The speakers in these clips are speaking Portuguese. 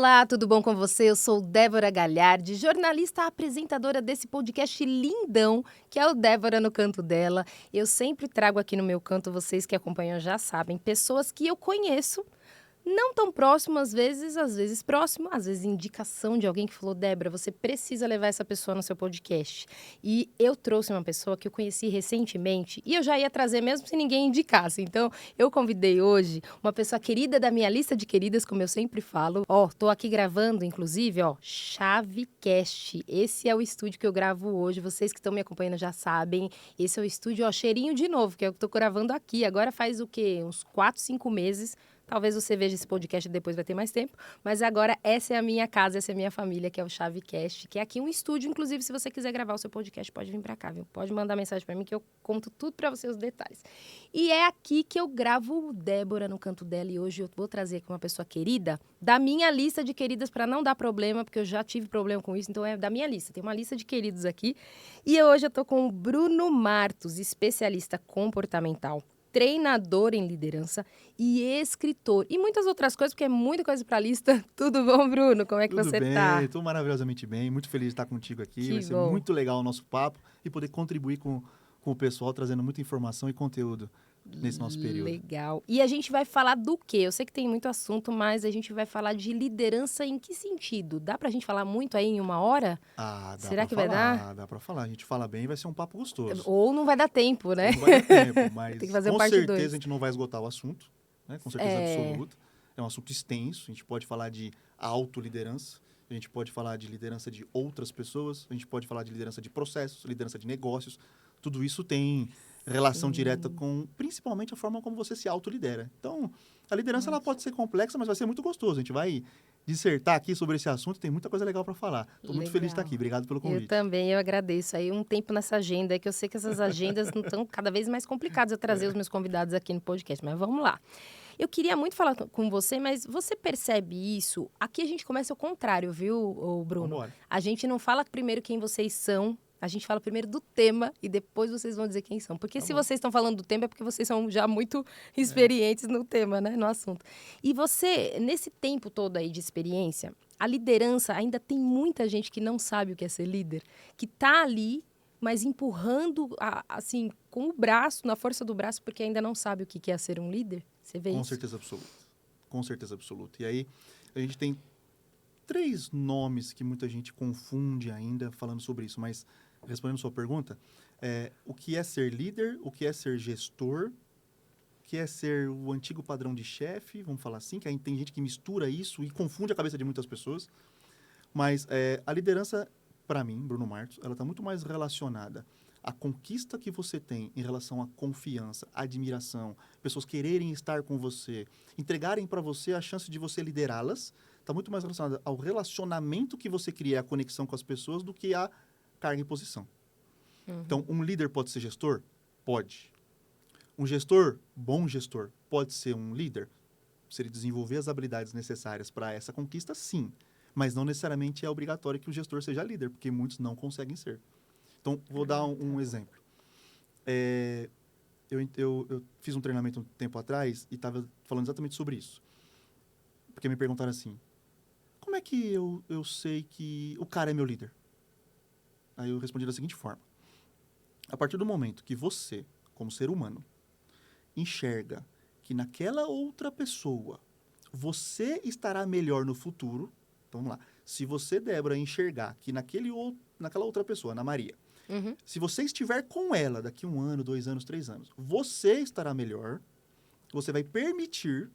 Olá, tudo bom com você? Eu sou Débora Galhardi, jornalista apresentadora desse podcast lindão, que é o Débora no Canto Dela. Eu sempre trago aqui no meu canto, vocês que acompanham já sabem, pessoas que eu conheço, não tão próximo às vezes próximo, às vezes indicação de alguém que falou, Débora, você precisa levar essa pessoa no seu podcast. E eu trouxe uma pessoa que eu conheci recentemente e eu já ia trazer mesmo se ninguém indicasse. Então, eu convidei hoje uma pessoa querida da minha lista de queridas, como eu sempre falo. Tô aqui gravando, inclusive, Chavecast. Esse é o estúdio que eu gravo hoje. Vocês que estão me acompanhando já sabem. Esse é o estúdio, cheirinho de novo, que é o que eu tô gravando aqui. Agora faz o quê? Uns 4, 5 meses. Talvez você veja esse podcast e depois vai ter mais tempo. Mas agora essa é a minha casa, essa é a minha família, que é o Chavecast, que é aqui um estúdio. Inclusive, se você quiser gravar o seu podcast, pode vir pra cá, viu? Pode mandar mensagem pra mim que eu conto tudo pra você, os detalhes. E é aqui que eu gravo o Débora no Canto Dela. E hoje eu vou trazer aqui uma pessoa querida, da minha lista de queridas, pra não dar problema, porque eu já tive problema com isso. Então é da minha lista. Tem uma lista de queridos aqui. E hoje eu tô com o Bruno Martos, especialista comportamental, treinador em liderança e escritor. E muitas outras coisas, porque é muita coisa para a lista. Tudo bom, Bruno? Como é que você tá? Tudo bem, maravilhosamente bem. Muito feliz de estar contigo aqui. Que Vai ser bom. muito legal o nosso papo e poder contribuir com o pessoal, trazendo muita informação e conteúdo nesse nosso período. Legal. E a gente vai falar do quê? Eu sei que tem muito assunto, mas a gente vai falar de liderança em que sentido? Dá pra gente falar muito aí em 1 hora? Dá Será que pra vai dar? Dá pra falar. A gente fala bem e vai ser um papo gostoso. Ou não vai dar tempo, né? Não vai dar tempo, mas Tem que fazer com parte certeza 2. a gente não vai esgotar o assunto, né? Com certeza absoluta. É um assunto extenso. A gente pode falar de autoliderança, a gente pode falar de liderança de outras pessoas, a gente pode falar de liderança de processos, liderança de negócios. Tudo isso tem relação direta com, principalmente, a forma como você se autolidera. Então, a liderança ela pode ser complexa, mas vai ser muito gostoso. A gente vai dissertar aqui sobre esse assunto, tem muita coisa legal para falar. Estou muito feliz de estar aqui. Obrigado pelo convite. Eu também, eu agradeço. Aí um tempo nessa agenda, que eu sei que essas agendas não estão cada vez mais complicadas eu trazer os meus convidados aqui no podcast, mas vamos lá. Eu queria muito falar com você, mas você percebe isso? Aqui a gente começa ao contrário, viu, Bruno? Vambora. A gente não fala primeiro quem vocês são, a gente fala primeiro do tema e depois vocês vão dizer quem são. Porque se vocês estão falando do tema é porque vocês são já muito experientes no tema, né? No assunto. E você, nesse tempo todo aí de experiência, a liderança, ainda tem muita gente que não sabe o que é ser líder, que tá ali, mas empurrando, assim, com o braço, na força do braço, porque ainda não sabe o que é ser um líder. Você vê Com isso? certeza absoluta. Com certeza absoluta. E aí, a gente tem 3 nomes que muita gente confunde ainda falando sobre isso, mas respondendo sua pergunta, o que é ser líder, o que é ser gestor, o que é ser o antigo padrão de chefe, vamos falar assim, que aí tem gente que mistura isso e confunde a cabeça de muitas pessoas. Mas a liderança, para mim, Bruno Martos, ela está muito mais relacionada à conquista que você tem em relação à confiança, admiração, pessoas quererem estar com você, entregarem para você a chance de você liderá-las, está muito mais relacionada ao relacionamento que você cria, a conexão com as pessoas, do que a carga e posição. Então, um líder pode ser gestor? Pode. Um gestor, bom gestor, pode ser um líder? Se ele desenvolver as habilidades necessárias para essa conquista, sim. Mas não necessariamente é obrigatório que o gestor seja líder, porque muitos não conseguem ser. Então, vou dar um exemplo. Eu fiz um treinamento um tempo atrás e estava falando exatamente sobre isso. Porque me perguntaram assim, como é que eu sei que o cara é meu líder? Aí eu respondi da seguinte forma. A partir do momento que você, como ser humano, enxerga que naquela outra pessoa você estará melhor no futuro. Então, vamos lá. Se você, Débora, enxergar que naquela outra pessoa, na Maria, se você estiver com ela daqui 1 ano, 2 anos, 3 anos, você estará melhor, você vai permitir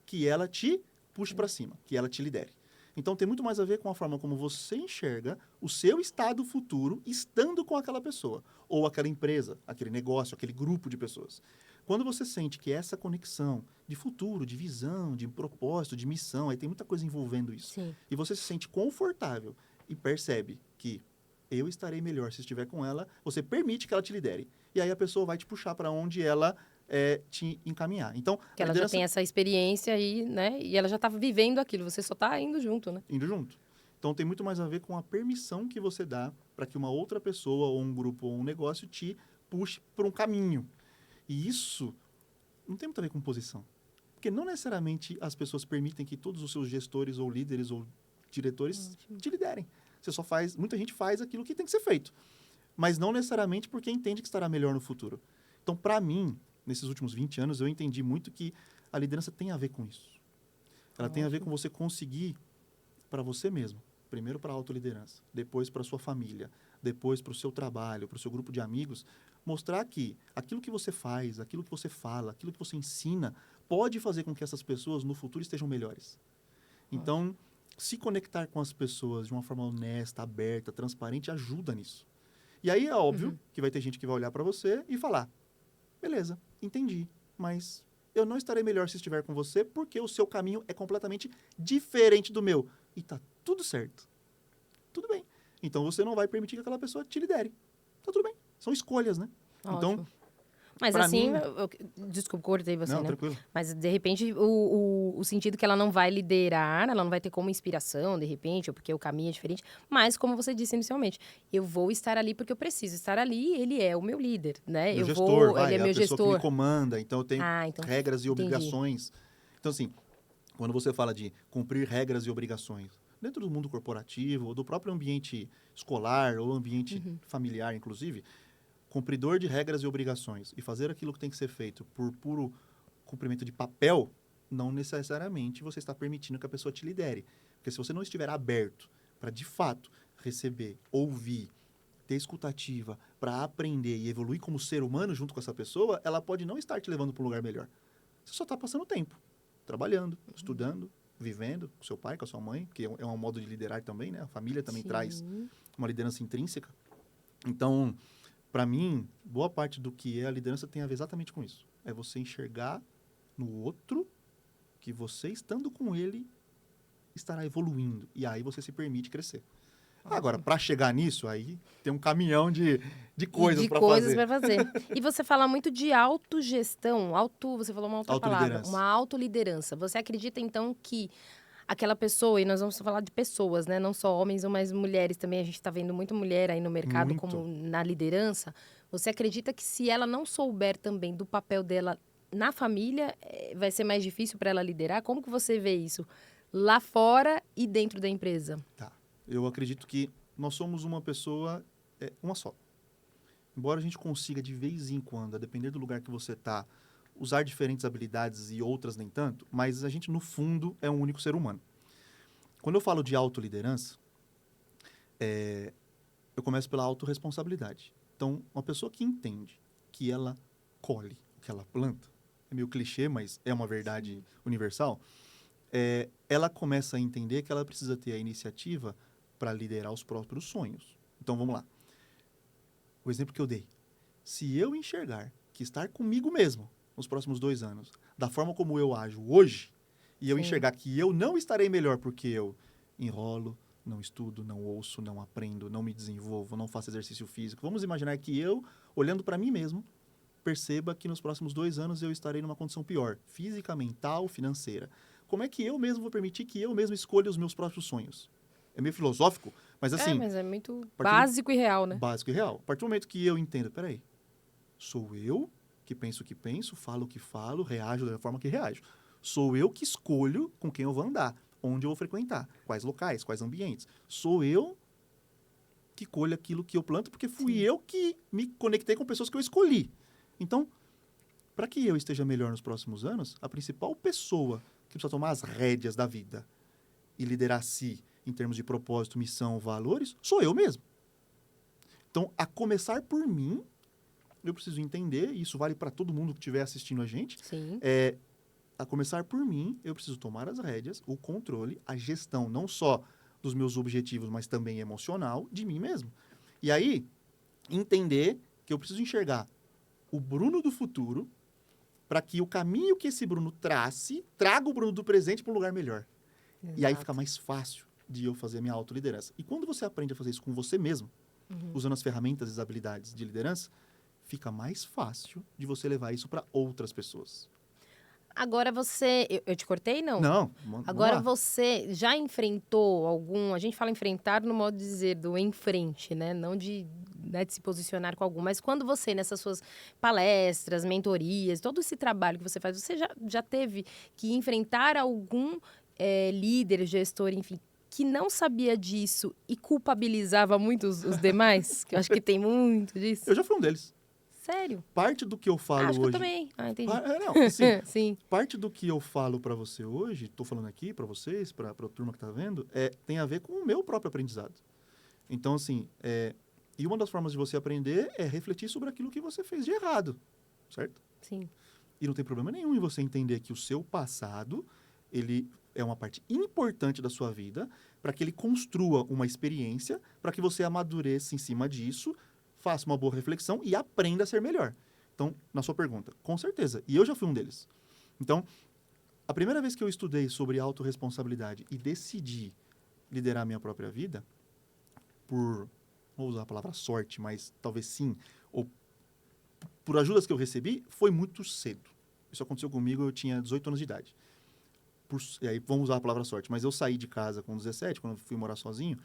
que ela te puxe para cima, que ela te lidere. Então, tem muito mais a ver com a forma como você enxerga o seu estado futuro estando com aquela pessoa, ou aquela empresa, aquele negócio, aquele grupo de pessoas. Quando você sente que essa conexão de futuro, de visão, de propósito, de missão, aí tem muita coisa envolvendo isso. Sim. E você se sente confortável e percebe que eu estarei melhor se estiver com ela, você permite que ela te lidere. E aí a pessoa vai te puxar para onde ela te encaminhar. Então, que ela já tem essa experiência aí, né? E ela já está vivendo aquilo, você só está indo junto, né? Indo junto. Então, tem muito mais a ver com a permissão que você dá para que uma outra pessoa, ou um grupo, ou um negócio te puxe por um caminho. E isso não tem muito a ver com posição. Porque não necessariamente as pessoas permitem que todos os seus gestores ou líderes ou diretores te liderem. Você só faz, muita gente faz aquilo que tem que ser feito, mas não necessariamente porque entende que estará melhor no futuro. Então, para mim, nesses últimos 20 anos, eu entendi muito que a liderança tem a ver com isso. Ela tem a ver com você conseguir para você mesmo. Primeiro para a autoliderança, depois para a sua família, depois para o seu trabalho, para o seu grupo de amigos. Mostrar que aquilo que você faz, aquilo que você fala, aquilo que você ensina, pode fazer com que essas pessoas no futuro estejam melhores. Então, se conectar com as pessoas de uma forma honesta, aberta, transparente, ajuda nisso. E aí é óbvio que vai ter gente que vai olhar para você e falar, beleza, entendi, mas eu não estarei melhor se estiver com você porque o seu caminho é completamente diferente do meu. E tá tudo certo. Tudo bem. Então, você não vai permitir que aquela pessoa te lidere. Tá tudo bem. São escolhas, né? Ótimo. Então, mas pra assim, mim... desculpa, cortei você, Não, né? tranquilo. Mas, de repente, o sentido que ela não vai liderar, ela não vai ter como inspiração, de repente, ou porque o caminho é diferente. Mas, como você disse inicialmente, eu vou estar ali porque eu preciso estar ali, ele é o meu líder, né? Meu gestor, ele é a meu pessoa que gestor. me comanda. Então, eu tenho Então, regras e entendi. obrigações. Então, assim, quando você fala de cumprir regras e obrigações, dentro do mundo corporativo, ou do próprio ambiente escolar, ou ambiente familiar, inclusive, cumpridor de regras e obrigações e fazer aquilo que tem que ser feito por puro cumprimento de papel, não necessariamente você está permitindo que a pessoa te lidere. Porque se você não estiver aberto para, de fato, receber, ouvir, ter escutativa, para aprender e evoluir como ser humano junto com essa pessoa, ela pode não estar te levando para um lugar melhor. Você só está passando tempo, trabalhando, estudando, vivendo com seu pai, com a sua mãe, que é um modo de liderar também, né? A família também traz uma liderança intrínseca. Então, para mim, boa parte do que é a liderança tem a ver exatamente com isso. É você enxergar no outro que você, estando com ele, estará evoluindo. E aí você se permite crescer. Agora, para chegar nisso, aí tem um caminhão de coisas para fazer. De coisas para fazer. E você fala muito de autogestão. Você falou uma outra palavra. Uma autoliderança. Você acredita, então, que aquela pessoa, e nós vamos falar de pessoas, né? Não só homens, mas mulheres também. A gente está vendo muita mulher aí no mercado como na liderança. Você acredita que se ela não souber também do papel dela na família, vai ser mais difícil para ela liderar? Como que você vê isso lá fora e dentro da empresa? Tá. Eu acredito que nós somos uma pessoa, uma só. Embora a gente consiga, de vez em quando, a depender do lugar que você está, usar diferentes habilidades e outras nem tanto, mas a gente, no fundo, é um único ser humano. Quando eu falo de autoliderança, eu começo pela autorresponsabilidade. Então, uma pessoa que entende que ela colhe o que ela planta, é meio clichê, mas é uma verdade universal, ela começa a entender que ela precisa ter a iniciativa para liderar os próprios sonhos. Então, vamos lá. O exemplo que eu dei. Se eu enxergar que estar comigo mesmo nos próximos 2 anos, da forma como eu ajo hoje, e eu enxergar que eu não estarei melhor porque eu enrolo, não estudo, não ouço, não aprendo, não me desenvolvo, não faço exercício físico. Vamos imaginar que eu, olhando para mim mesmo, perceba que nos próximos 2 anos eu estarei numa condição pior, física, mental, financeira. Como é que eu mesmo vou permitir que eu mesmo escolha os meus próprios sonhos? É meio filosófico, mas assim... mas é muito básico e real, né? Básico e real. A partir do momento que eu entendo, peraí, sou eu que penso o que penso, falo o que falo, reajo da forma que reajo. Sou eu que escolho com quem eu vou andar, onde eu vou frequentar, quais locais, quais ambientes. Sou eu que colho aquilo que eu planto, porque fui eu que me conectei com pessoas que eu escolhi. Então, para que eu esteja melhor nos próximos anos, a principal pessoa que precisa tomar as rédeas da vida e liderar a si em termos de propósito, missão, valores, sou eu mesmo. Então, a começar por mim, eu preciso entender, e isso vale para todo mundo que estiver assistindo a gente, a começar por mim, eu preciso tomar as rédeas, o controle, a gestão, não só dos meus objetivos, mas também emocional, de mim mesmo. E aí, entender que eu preciso enxergar o Bruno do futuro para que o caminho que esse Bruno traga o Bruno do presente para um lugar melhor. Exato. E aí fica mais fácil de eu fazer a minha autoliderança. E quando você aprende a fazer isso com você mesmo, usando as ferramentas e as habilidades de liderança, fica mais fácil de você levar isso para outras pessoas. Agora você... Eu te cortei, não? Não. Agora você já enfrentou algum... A gente fala enfrentar no modo de dizer do em frente, né? Não de né, de se posicionar com algum, mas quando você, nessas suas palestras, mentorias, todo esse trabalho que você faz, você já teve que enfrentar algum líder, gestor, enfim, que não sabia disso e culpabilizava muito os demais? Que eu acho que tem muito disso. Eu já fui um deles. Sério? Parte do que eu falo Acho que eu hoje... também. Ah, entendi. Não, assim, Sim. parte do que eu falo para você hoje, estou falando aqui para vocês, para a turma que está vendo, tem a ver com o meu próprio aprendizado. Então, assim, e uma das formas de você aprender é refletir sobre aquilo que você fez de errado, certo? Sim. E não tem problema nenhum em você entender que o seu passado, ele é uma parte importante da sua vida, para que ele construa uma experiência, para que você amadureça em cima disso, faça uma boa reflexão e aprenda a ser melhor. Então, na sua pergunta, com certeza. E eu já fui um deles. Então, a primeira vez que eu estudei sobre autorresponsabilidade e decidi liderar a minha própria vida, não vou usar a palavra sorte, mas talvez sim, ou por ajudas que eu recebi, foi muito cedo. Isso aconteceu comigo, eu tinha 18 anos de idade. E aí, vamos usar a palavra sorte, mas eu saí de casa com 17, quando eu fui morar sozinho,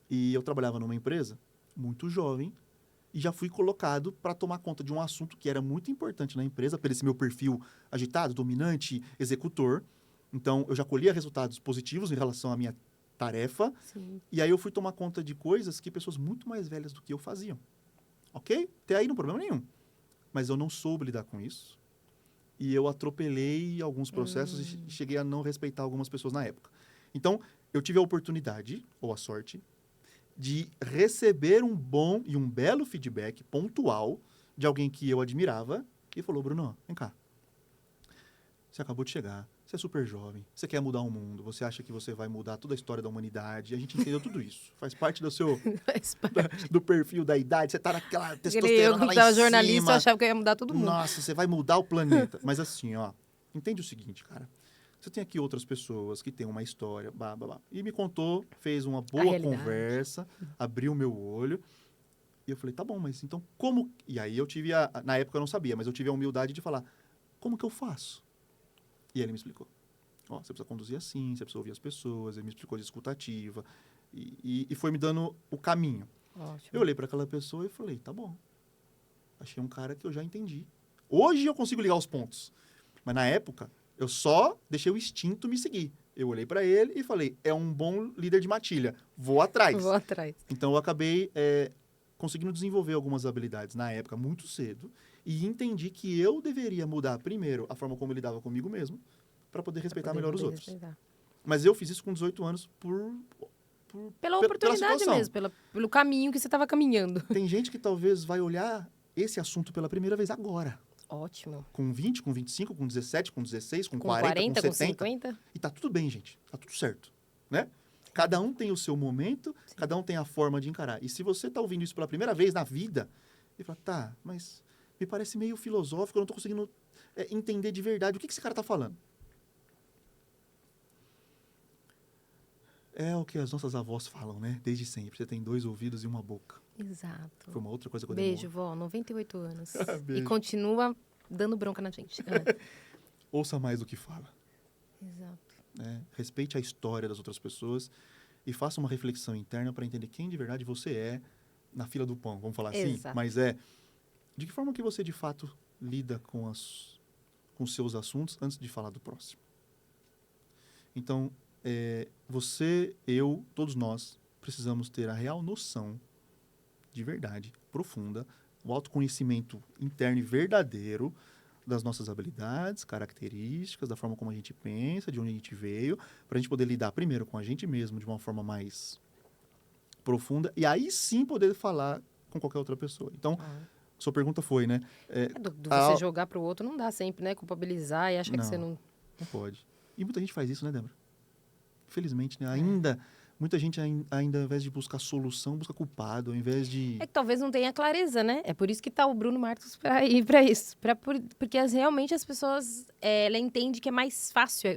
e eu trabalhava numa empresa muito jovem, e já fui colocado para tomar conta de um assunto que era muito importante na empresa, pelo esse meu perfil agitado, dominante, executor. Então, eu já colhia resultados positivos em relação à minha tarefa. Sim. E aí eu fui tomar conta de coisas que pessoas muito mais velhas do que eu faziam. Ok? Até aí não problema nenhum. Mas eu não soube lidar com isso. E eu atropelei alguns processos e cheguei a não respeitar algumas pessoas na época. Então, eu tive a oportunidade, ou a sorte, de receber um bom e um belo feedback pontual de alguém que eu admirava e falou, Bruno, vem cá. Você acabou de chegar, você é super jovem, você quer mudar o mundo, você acha que você vai mudar toda a história da humanidade, a gente entendeu tudo isso. Faz parte do seu do perfil da idade, você tá naquela testosterona lá em cima. Jornalista, eu achava que eu ia mudar todo mundo. Nossa, você vai mudar o planeta. Mas assim, ó, entende o seguinte, cara. Você tem aqui outras pessoas que têm uma história, blá, blá, blá. E me contou, fez uma boa conversa, abriu meu olho. E eu falei, tá bom, mas então como... E aí eu tive na época eu não sabia, mas eu tive a humildade de falar, como que eu faço? E ele me explicou. Ó, você precisa conduzir assim, você precisa ouvir as pessoas. Ele me explicou de escutativa. E foi me dando o caminho. Ótimo. Eu olhei para aquela pessoa e falei, tá bom. Achei um cara que eu já entendi. Hoje eu consigo ligar os pontos. Mas na época... eu só deixei o instinto me seguir. Eu olhei para ele e falei, é um bom líder de matilha, vou atrás. Vou atrás. Então, eu acabei conseguindo desenvolver algumas habilidades na época, muito cedo, e entendi que eu deveria mudar primeiro a forma como eu lidava comigo mesmo, para poder respeitar melhor os outros. Mas eu fiz isso com 18 anos pela oportunidade mesmo, pelo caminho que você estava caminhando. Tem gente que talvez vai olhar esse assunto pela primeira vez agora. Ótimo. Com 20, com 25, com 17, com 16, com 40, com 70. Com 50. E tá tudo bem, gente. Tá tudo certo, né? Cada um tem o seu momento, sim. Cada um tem a forma de encarar. E se você tá ouvindo isso pela primeira vez na vida, e fala, tá, mas me parece meio filosófico, eu não tô conseguindo entender de verdade o que esse cara tá falando. É o que as nossas avós falam, né? Desde sempre. Você tem 2 ouvidos e uma boca. Exato. Foi uma outra coisa que eu Beijo, vó. 98 anos. Beijo. E continua dando bronca na gente. Ouça mais do que fala. Exato. Respeite a história das outras pessoas e faça uma reflexão interna para entender quem de verdade você é na fila do pão, vamos falar assim. Exato. Mas de que forma que você de fato lida com os seus assuntos antes de falar do próximo. Então, você, eu, todos nós precisamos ter a real noção de verdade, profunda, o autoconhecimento interno e verdadeiro das nossas habilidades, características, da forma como a gente pensa, de onde a gente veio, para a gente poder lidar primeiro com a gente mesmo de uma forma mais profunda e aí sim poder falar com qualquer outra pessoa. Então, sua pergunta foi, né? Você jogar para o outro não dá sempre, né? Culpabilizar e achar que você não... Não pode. E muita gente faz isso, né, Débora? Infelizmente, né? Muita gente, ainda, ao invés de buscar solução, busca culpado, ao invés de... É que talvez não tenha clareza, né? É por isso que tá o Bruno Martos para ir para isso. Porque realmente as pessoas, ela entende que é mais fácil,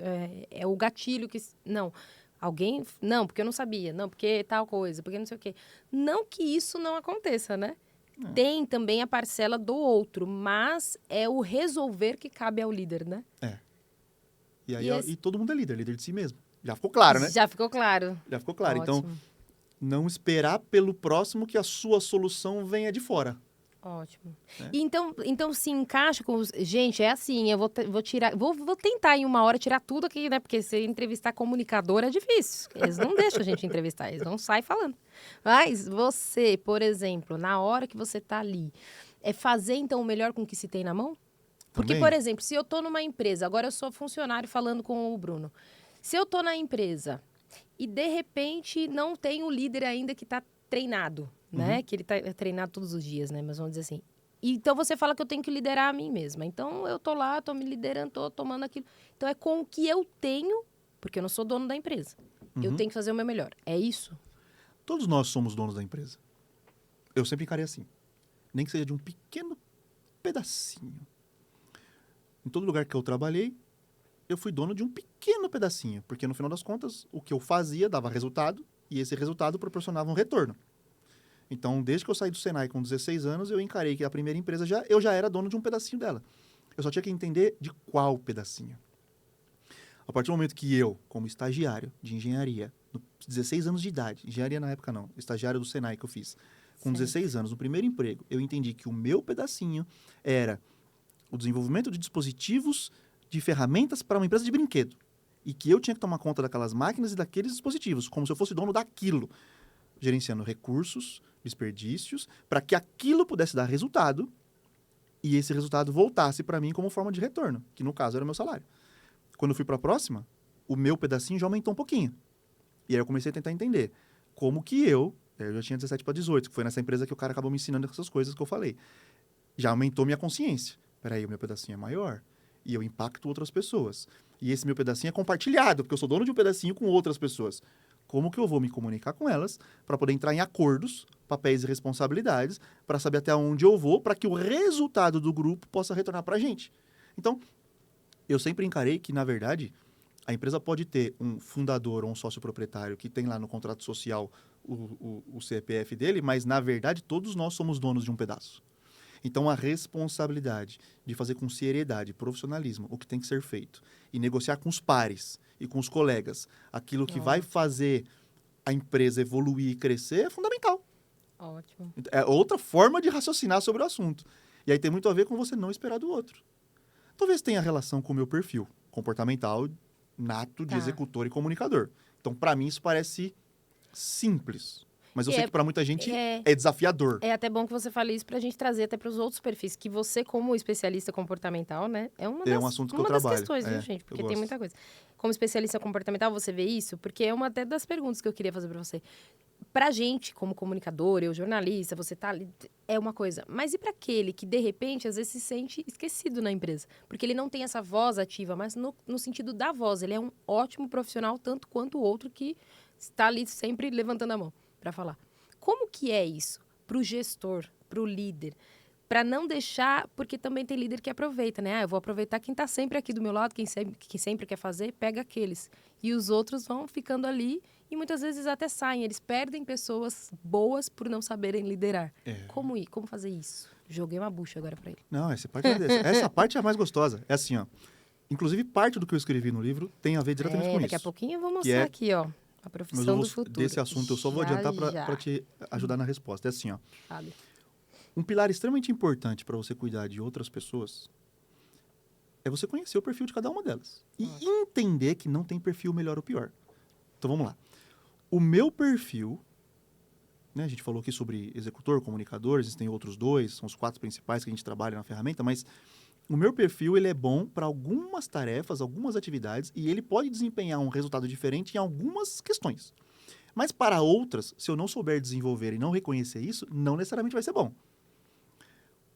é o gatilho que... Não, alguém... Não, porque eu não sabia. Não, porque tal coisa, porque não sei o quê. Não que isso não aconteça, né? Tem também a parcela do outro, mas é o resolver que cabe ao líder, né? E aí e todo mundo é líder de si mesmo. Já ficou claro, né? Já ficou claro. Já ficou claro. Ótimo. Então, Não esperar pelo próximo que a sua solução venha de fora. Ótimo. É. Então se encaixa com os... Gente, é assim, vou tirar... Vou tentar em uma hora tirar tudo aqui, né? Porque se entrevistar comunicador é difícil. Eles não deixam a gente entrevistar, eles não saem falando. Mas você, por exemplo, na hora que você tá ali, é fazer, então, o melhor com o que se tem na mão? Porque, Também. por exemplo, se eu tô numa empresa, agora eu sou funcionário falando com o Bruno. Se eu tô na empresa e, de repente, não tem o líder ainda que tá treinado, né? Que ele tá treinado todos os dias, né? Mas vamos dizer assim. Então, você fala que eu tenho que liderar a mim mesma. Então, eu tô lá, tô me liderando, tô tomando aquilo. Então, é com o que eu tenho, porque eu não sou dono da empresa. Eu tenho que fazer o meu melhor. É isso? Todos nós somos donos da empresa. Eu sempre encarei assim. Nem que seja de um pequeno pedacinho. Em todo lugar que eu trabalhei, eu fui dono de um pequeno pedacinho. Porque, no final das contas, o que eu fazia dava resultado e esse resultado proporcionava um retorno. Então, desde que eu saí do Senai com 16 anos, eu encarei que a primeira empresa eu já era dono de um pedacinho dela. Eu só tinha que entender de qual pedacinho. A partir do momento que eu, como estagiário de engenharia, 16 anos de idade, engenharia na época não, estagiário do Senai que eu fiz, com 16 anos, no primeiro emprego, eu entendi que o meu pedacinho era o desenvolvimento de dispositivos, de ferramentas para uma empresa de brinquedo. E que eu tinha que tomar conta daquelas máquinas e daqueles dispositivos, como se eu fosse dono daquilo, gerenciando recursos, desperdícios, para que aquilo pudesse dar resultado e esse resultado voltasse para mim como forma de retorno, que no caso era o meu salário. Quando eu fui para a próxima, o meu pedacinho já aumentou um pouquinho. E aí eu comecei a tentar entender como que eu já tinha 17 para 18, que foi nessa empresa que o cara acabou me ensinando essas coisas que eu falei. Já aumentou minha consciência. Peraí, o meu pedacinho é maior e eu impacto outras pessoas. E esse meu pedacinho é compartilhado, porque eu sou dono de um pedacinho com outras pessoas. Como que eu vou me comunicar com elas para poder entrar em acordos, papéis e responsabilidades, para saber até onde eu vou, para que o resultado do grupo possa retornar para a gente. Então, eu sempre encarei que, na verdade, a empresa pode ter um fundador ou um sócio proprietário que tem lá no contrato social o CPF dele, mas, na verdade, todos nós somos donos de um pedaço. Então, a responsabilidade de fazer com seriedade, profissionalismo, o que tem que ser feito, e negociar com os pares e com os colegas aquilo que vai fazer a empresa evoluir e crescer é fundamental. Ótimo. É outra forma de raciocinar sobre o assunto. E aí tem muito a ver com você não esperar do outro. Talvez tenha relação com o meu perfil comportamental nato de executor e comunicador. Então, para mim, isso parece simples. Mas eu sei que para muita gente é desafiador. É até bom que você fale isso para a gente trazer até para os outros perfis, que você, como especialista comportamental, né? É um assunto que eu trabalho. Questões, viu, gente? Porque tem muita coisa. Como especialista comportamental, você vê isso? Porque é uma até das perguntas que eu queria fazer para você. Pra gente, como comunicador, eu jornalista, você tá ali, é uma coisa. Mas e para aquele que, de repente, às vezes se sente esquecido na empresa? Porque ele não tem essa voz ativa, mas no sentido da voz. Ele é um ótimo profissional, tanto quanto o outro que está ali sempre levantando a mão para falar. Como que é isso para o gestor, para o líder? Para não deixar, porque também tem líder que aproveita, né? Eu vou aproveitar quem está sempre aqui do meu lado, quem sempre quer fazer, pega aqueles. E os outros vão ficando ali e muitas vezes até saem. Eles perdem pessoas boas por não saberem liderar. Como fazer isso? Joguei uma bucha agora para ele. Não, essa parte é a mais gostosa. É assim, ó. Inclusive, parte do que eu escrevi no livro tem a ver diretamente com isso. Daqui a pouquinho eu vou mostrar aqui, ó. A profissão do futuro. Desse assunto eu só vou adiantar para te ajudar na resposta. É assim, ó. Sabe. Um pilar extremamente importante para você cuidar de outras pessoas é você conhecer o perfil de cada uma delas. E entender que não tem perfil melhor ou pior. Então, vamos lá. O meu perfil, né, a gente falou aqui sobre executor, comunicador, existem outros dois, são os 4 principais que a gente trabalha na ferramenta, mas o meu perfil ele é bom para algumas tarefas, algumas atividades, e ele pode desempenhar um resultado diferente em algumas questões. Mas para outras, se eu não souber desenvolver e não reconhecer isso, não necessariamente vai ser bom.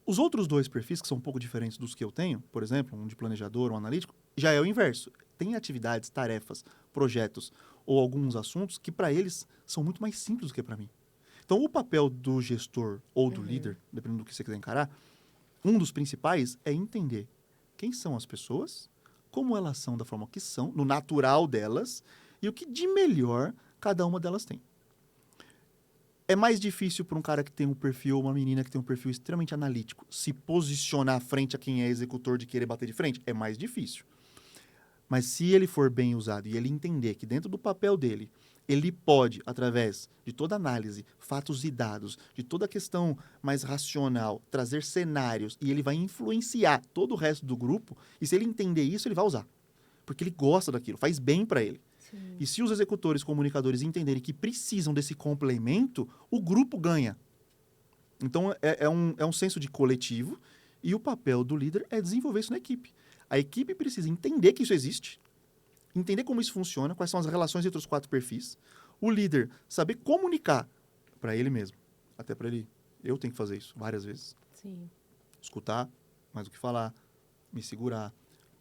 Os outros 2 perfis, que são um pouco diferentes dos que eu tenho, por exemplo, um de planejador, um analítico, já é o inverso. Tem atividades, tarefas, projetos ou alguns assuntos que para eles são muito mais simples do que para mim. Então, o papel do gestor ou do líder, dependendo do que você quiser encarar, um dos principais é entender quem são as pessoas, como elas são da forma que são, no natural delas, e o que de melhor cada uma delas tem. É mais difícil para um cara que tem um perfil, uma menina que tem um perfil extremamente analítico, se posicionar frente a quem é executor de querer bater de frente? É mais difícil. Mas se ele for bem usado e ele entender que dentro do papel dele, ele pode, através de toda análise, fatos e dados, de toda a questão mais racional, trazer cenários e ele vai influenciar todo o resto do grupo, e se ele entender isso, ele vai usar. Porque ele gosta daquilo, faz bem para ele. Sim. E se os executores, comunicadores entenderem que precisam desse complemento, o grupo ganha. Então, é um senso de coletivo e o papel do líder é desenvolver isso na equipe. A equipe precisa entender que isso existe, entender como isso funciona, quais são as relações entre os 4 perfis. O líder saber comunicar para ele mesmo. Até para ele, eu tenho que fazer isso várias vezes. Sim. Escutar, mais do que falar, me segurar,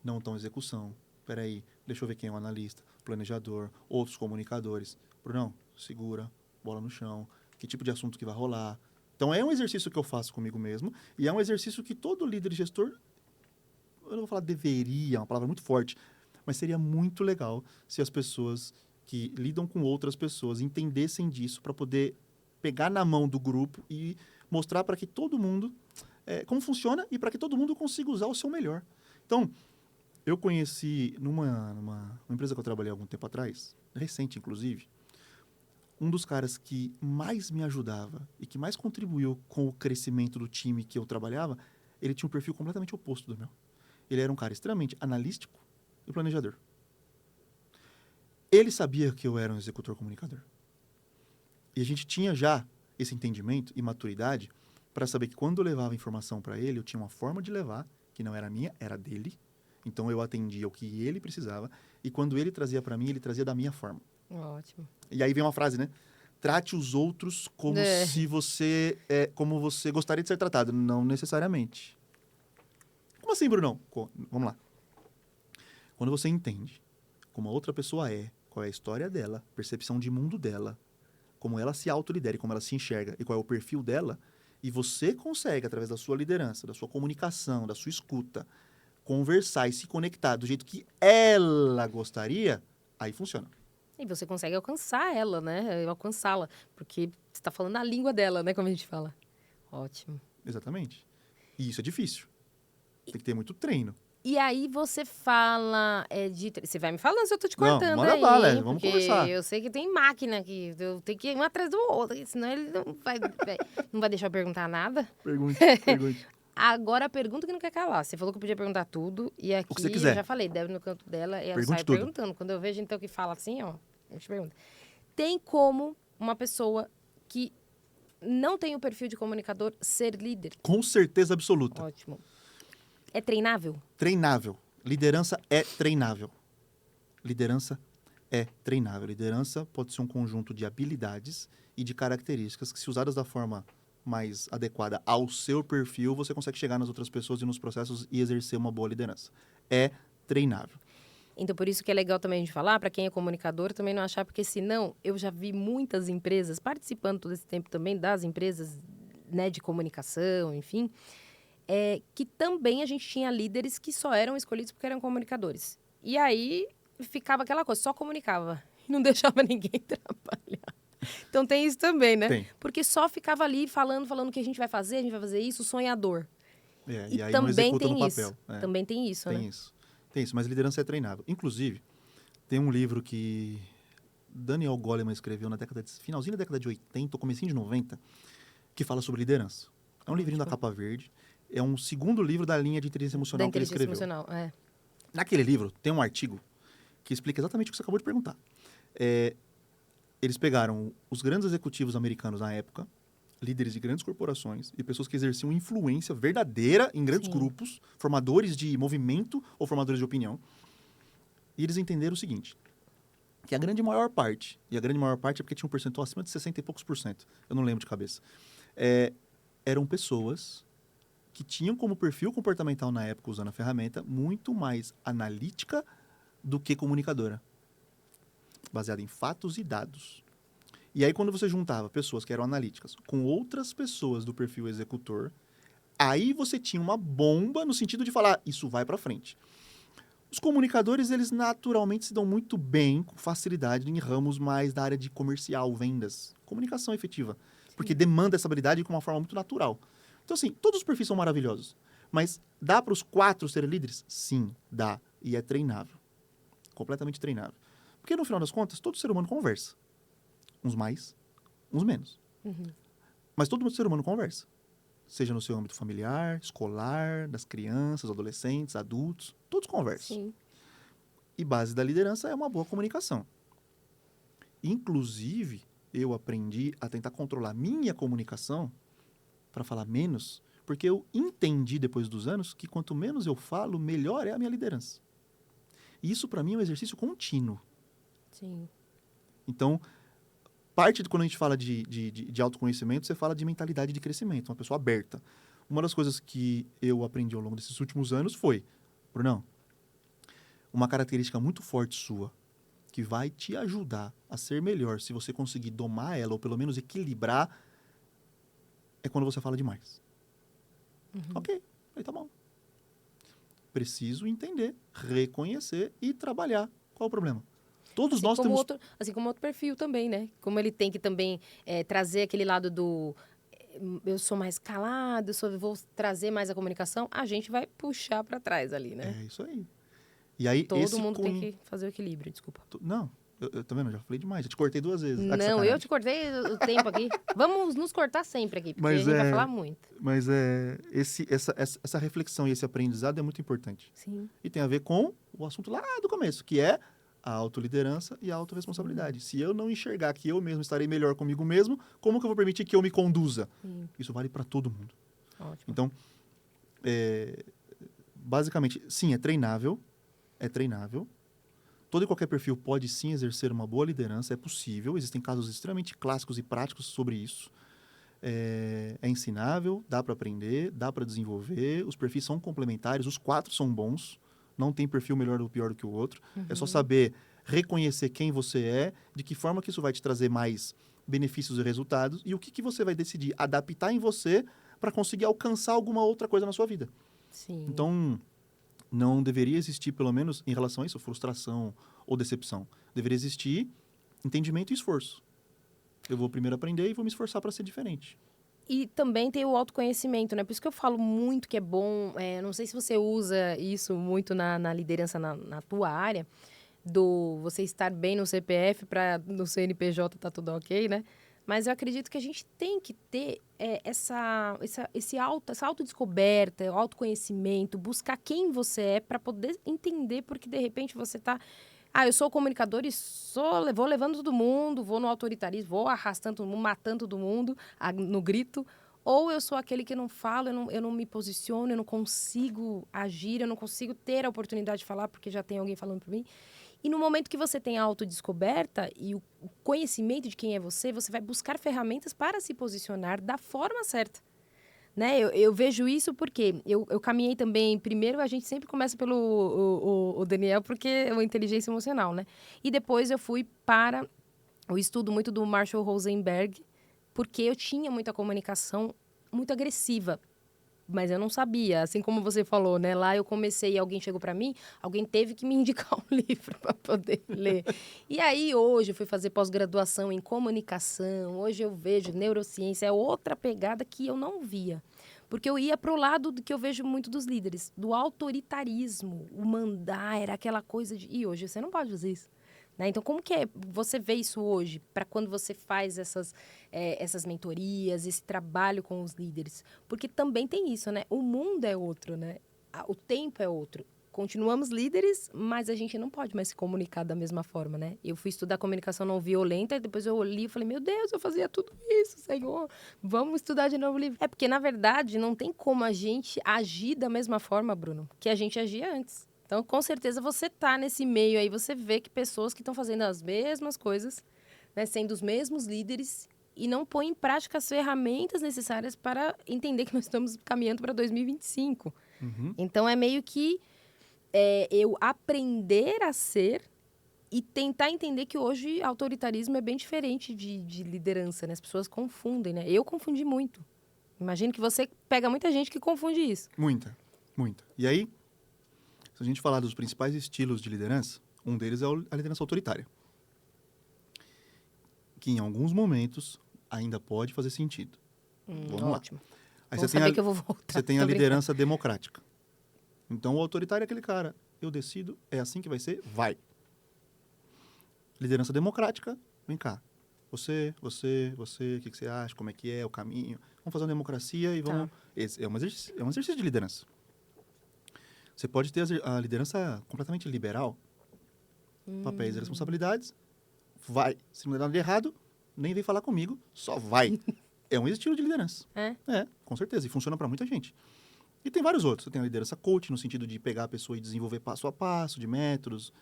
não tão execução. Peraí, deixa eu ver quem é o analista, planejador, outros comunicadores. Brunão, segura, bola no chão, que tipo de assunto que vai rolar. Então, é um exercício que eu faço comigo mesmo e é um exercício que todo líder e gestor, eu não vou falar deveria, é uma palavra muito forte, mas seria muito legal se as pessoas que lidam com outras pessoas entendessem disso para poder pegar na mão do grupo e mostrar para que todo mundo como funciona e para que todo mundo consiga usar o seu melhor. Então, eu conheci numa empresa que eu trabalhei há algum tempo atrás, recente inclusive, um dos caras que mais me ajudava e que mais contribuiu com o crescimento do time que eu trabalhava, ele tinha um perfil completamente oposto do meu. Ele era um cara extremamente analítico e planejador. Ele sabia que eu era um executor comunicador. E a gente tinha já esse entendimento e maturidade para saber que quando eu levava informação para ele, eu tinha uma forma de levar, que não era minha, era dele. Então, eu atendia o que ele precisava. E quando ele trazia para mim, ele trazia da minha forma. Ótimo. E aí vem uma frase, né? Trate os outros como se você... como você gostaria de ser tratado. Não necessariamente. Como assim, Brunão? Vamos lá. Quando você entende como a outra pessoa qual é a história dela, percepção de mundo dela, como ela se autolidera, como ela se enxerga e qual é o perfil dela, e você consegue, através da sua liderança, da sua comunicação, da sua escuta, conversar e se conectar do jeito que ela gostaria, aí funciona. E você consegue alcançar ela, né? Alcançá-la. Porque você está falando a língua dela, né? Como a gente fala. Ótimo. Exatamente. E isso é difícil. Tem que ter muito treino. E aí você fala Você vai me falando se eu tô te cortando. Não, manda aí, bala, hein? vamos Porque conversar. eu sei que tem máquina aqui. Eu tenho que ir um atrás do outro, senão ele não vai deixar eu perguntar nada. Pergunte. Agora a pergunta que não quer calar. Você falou que eu podia perguntar tudo. E aqui O que você quiser. eu já falei, deve no canto dela. E ela Pergunte sai tudo. perguntando. Quando eu vejo então que fala assim, ó, a gente pergunta. Tem como uma pessoa que não tem o perfil de comunicador ser líder? Com certeza absoluta. Ótimo. É treinável? Treinável. Liderança é treinável. Liderança é treinável. Liderança pode ser um conjunto de habilidades e de características que, se usadas da forma mais adequada ao seu perfil, você consegue chegar nas outras pessoas e nos processos e exercer uma boa liderança. É treinável. Então, por isso que é legal também a gente falar, para quem é comunicador, também não achar, porque senão, eu já vi muitas empresas, participando todo esse tempo também das empresas, né, de comunicação, enfim, que também a gente tinha líderes que só eram escolhidos porque eram comunicadores. E aí, ficava aquela coisa, só comunicava, e não deixava ninguém trabalhar. Então, tem isso também, né? Tem. Porque só ficava ali falando o que a gente vai fazer isso, sonhador. E aí também não executa tem no isso. papel. Também tem isso, né? Tem isso, mas liderança é treinável. Inclusive, tem um livro que Daniel Goleman escreveu finalzinho da década de 80, comecinho de 90, que fala sobre liderança. É um livrinho da capa verde. É um segundo livro da linha de inteligência emocional que ele escreveu. Emocional, Naquele livro, tem um artigo que explica exatamente o que você acabou de perguntar. Eles pegaram os grandes executivos americanos na época, líderes de grandes corporações e pessoas que exerciam influência verdadeira em grandes grupos, formadores de movimento ou formadores de opinião. E eles entenderam o seguinte, que a grande maior parte é porque tinha um percentual acima de 60 e poucos por cento, eu não lembro de cabeça, eram pessoas que tinham como perfil comportamental na época, usando a ferramenta, muito mais analítica do que comunicadora, baseada em fatos e dados. E aí, quando você juntava pessoas que eram analíticas com outras pessoas do perfil executor, aí você tinha uma bomba no sentido de falar, isso vai para frente. Os comunicadores, eles naturalmente se dão muito bem, com facilidade, em ramos mais da área de comercial, vendas, comunicação efetiva, porque demanda essa habilidade de uma forma muito natural. Então, assim, todos os perfis são maravilhosos, mas dá para os 4 serem líderes? Sim, dá, e é treinável. completamente treinável. Porque, no final das contas, todo ser humano conversa. Uns mais, uns menos. Mas todo ser humano conversa. Seja no seu âmbito familiar, escolar, das crianças, adolescentes, adultos, todos conversam. Sim. E base da liderança é uma boa comunicação. Inclusive, eu aprendi a tentar controlar minha comunicação para falar menos, porque eu entendi depois dos anos que quanto menos eu falo, melhor é a minha liderança. E isso, para mim, é um exercício contínuo. Sim. Então, parte de quando a gente fala de autoconhecimento, você fala de mentalidade de crescimento, uma pessoa aberta. Uma das coisas que eu aprendi ao longo desses últimos anos foi, Brunão, uma característica muito forte sua, que vai te ajudar a ser melhor se você conseguir domar ela, ou pelo menos equilibrar, é quando você fala demais. Ok, aí tá bom. Preciso entender, reconhecer e trabalhar. Qual é o problema? Todos nós temos... Assim como outro perfil também, né? Como ele tem que também trazer aquele lado do... Eu sou mais calado, vou trazer mais a comunicação, a gente vai puxar para trás ali, né? É isso aí. E aí, Todo mundo tem que fazer o equilíbrio, desculpa. Não, eu também não, já falei demais, já te cortei 2 vezes. Não, eu te cortei o tempo aqui. Vamos nos cortar sempre aqui, porque a gente vai falar muito. Mas essa reflexão e esse aprendizado é muito importante. Sim. E tem a ver com o assunto lá do começo, que é a autoliderança e a autorresponsabilidade. Se eu não enxergar que eu mesmo estarei melhor comigo mesmo, como que eu vou permitir que eu me conduza? Sim. Isso vale para todo mundo. Ótimo. Então, basicamente, sim, é treinável. É treinável. Todo e qualquer perfil pode sim exercer uma boa liderança, é possível. Existem casos extremamente clássicos e práticos sobre isso. É ensinável, dá para aprender, dá para desenvolver. Os perfis são complementares, os 4 são bons. Não tem perfil melhor ou pior do que o outro. É só saber reconhecer quem você é, de que forma que isso vai te trazer mais benefícios e resultados e o que você vai decidir adaptar em você para conseguir alcançar alguma outra coisa na sua vida. Sim. Então, não deveria existir, pelo menos em relação a isso, frustração ou decepção. Deveria existir entendimento e esforço. Eu vou primeiro aprender e vou me esforçar para ser diferente. E também tem o autoconhecimento, né? Por isso que eu falo muito que é bom, não sei se você usa isso muito na liderança na tua área, do você estar bem no CPF para no CNPJ tá tudo ok, né? Mas eu acredito que a gente tem que ter essa autodescoberta, o autoconhecimento, buscar quem você é para poder entender porque, de repente, você tá... eu sou comunicador e vou levando todo mundo, vou no autoritarismo, vou arrastando todo mundo, matando todo mundo no grito. Ou eu sou aquele que não falo, eu não me posiciono, eu não consigo agir, eu não consigo ter a oportunidade de falar porque já tem alguém falando por mim. E no momento que você tem a autodescoberta e o conhecimento de quem é você, você vai buscar ferramentas para se posicionar da forma certa. Né? Eu vejo isso porque eu caminhei também... Primeiro, a gente sempre começa pelo o Daniel, porque é uma inteligência emocional, né? E depois eu fui para o estudo muito do Marshall Rosenberg, porque eu tinha muita comunicação muito agressiva. Mas eu não sabia, assim como você falou, né? Lá eu comecei e alguém chegou para mim, alguém teve que me indicar um livro para poder ler. E aí, hoje, eu fui fazer pós-graduação em comunicação, hoje eu vejo neurociência, é outra pegada que eu não via. Porque eu ia para o lado do que eu vejo muito dos líderes, do autoritarismo, o mandar, era aquela coisa de... E hoje você não pode fazer isso. Né? Então, como que você vê isso hoje, para quando você faz essas mentorias, esse trabalho com os líderes? Porque também tem isso, né? O mundo é outro, né? O tempo é outro. Continuamos líderes, mas a gente não pode mais se comunicar da mesma forma, né? Eu fui estudar comunicação não violenta, e depois eu li e falei, meu Deus, eu fazia tudo isso, Senhor. Vamos estudar de novo o livro. É porque, na verdade, não tem como a gente agir da mesma forma, Bruno, que a gente agia antes. Então, com certeza, você tá nesse meio aí, você vê que pessoas que estão fazendo as mesmas coisas, né, sendo os mesmos líderes, e não põem em prática as ferramentas necessárias para entender que nós estamos caminhando para 2025. Então, é meio que eu aprender a ser e tentar entender que hoje autoritarismo é bem diferente de liderança, né? As pessoas confundem, né? Eu confundi muito. Imagino que você pega muita gente que confunde isso. Muita, muita. E aí, se a gente falar dos principais estilos de liderança, um deles é a liderança autoritária. Que em alguns momentos ainda pode fazer sentido. Vamos ótimo. lá. Aí Vamos saber que eu vou voltar. Você tem a liderança democrática. Então, o autoritário é aquele cara, eu decido, é assim que vai ser, vai. Liderança democrática, vem cá. Você, o que você acha, como é que é o caminho? Vamos fazer uma democracia e vamos... Esse é um exercício de liderança. Você pode ter a liderança completamente liberal, papéis e responsabilidades, vai. Se não der nada de errado, nem vem falar comigo, só vai. É um estilo de liderança. É, com certeza, e funciona para muita gente. E tem vários outros. Você tem a liderança coach, no sentido de pegar a pessoa e desenvolver passo a passo, de métodos.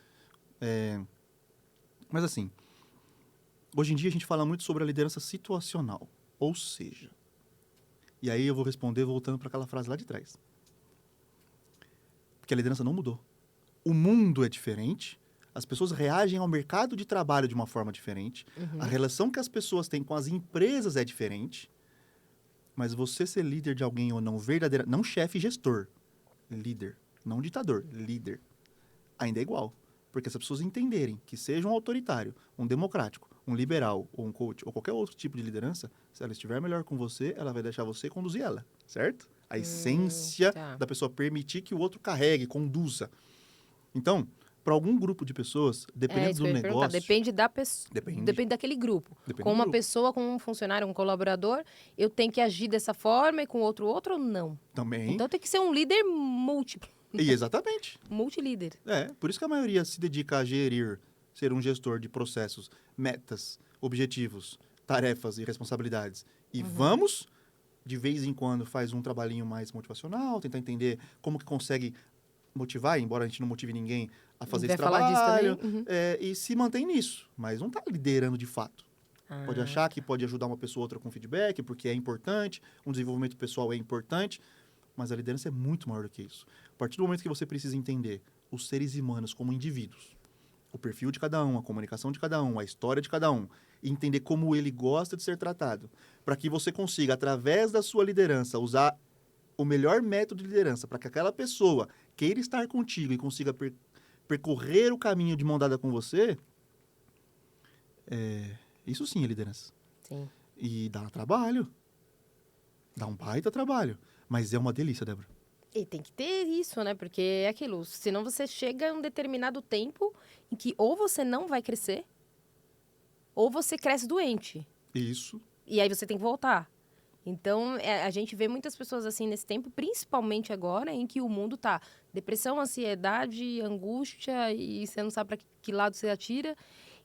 Mas assim, hoje em dia a gente fala muito sobre a liderança situacional. Ou seja, e aí eu vou responder voltando para aquela frase lá de trás. Porque a liderança não mudou. O mundo é diferente, as pessoas reagem ao mercado de trabalho de uma forma diferente, a relação que as pessoas têm com as empresas é diferente, mas você ser líder de alguém ou não, verdadeira, não chefe, gestor, líder, não ditador, líder, ainda é igual. Porque se as pessoas entenderem que seja um autoritário, um democrático, um liberal, ou um coach, ou qualquer outro tipo de liderança, se ela estiver melhor com você, ela vai deixar você conduzir ela, certo? A essência da pessoa permitir que o outro carregue, conduza. Então, para algum grupo de pessoas, dependendo do negócio... Depende da pessoa. Depende daquele grupo. Com uma pessoa, com um funcionário, um colaborador, eu tenho que agir dessa forma e com outro ou não. Também. Então tem que ser um líder múltiplo. E exatamente. Multilíder. Por isso que a maioria se dedica a gerir, ser um gestor de processos, metas, objetivos, tarefas e responsabilidades. E vamos, de vez em quando, faz um trabalhinho mais motivacional, tentar entender como que consegue motivar, embora a gente não motive ninguém a fazer esse trabalho. E se mantém nisso, mas não está liderando de fato. Pode achar que pode ajudar uma pessoa ou outra com feedback, porque é importante, um desenvolvimento pessoal é importante, mas a liderança é muito maior do que isso. A partir do momento que você precisa entender os seres humanos como indivíduos, o perfil de cada um, a comunicação de cada um, a história de cada um, e entender como ele gosta de ser tratado, para que você consiga, através da sua liderança, usar o melhor método de liderança para que aquela pessoa queira estar contigo e consiga percorrer o caminho de mão dada com você, isso sim é liderança. Sim. E dá trabalho. Dá um baita trabalho. Mas é uma delícia, Débora. E tem que ter isso, né? Porque é aquilo. Senão você chega a um determinado tempo em que ou você não vai crescer, ou você cresce doente. Isso. E aí você tem que voltar. Então, a gente vê muitas pessoas assim nesse tempo, principalmente agora, em que o mundo tá depressão, ansiedade, angústia, e você não sabe para que lado você atira.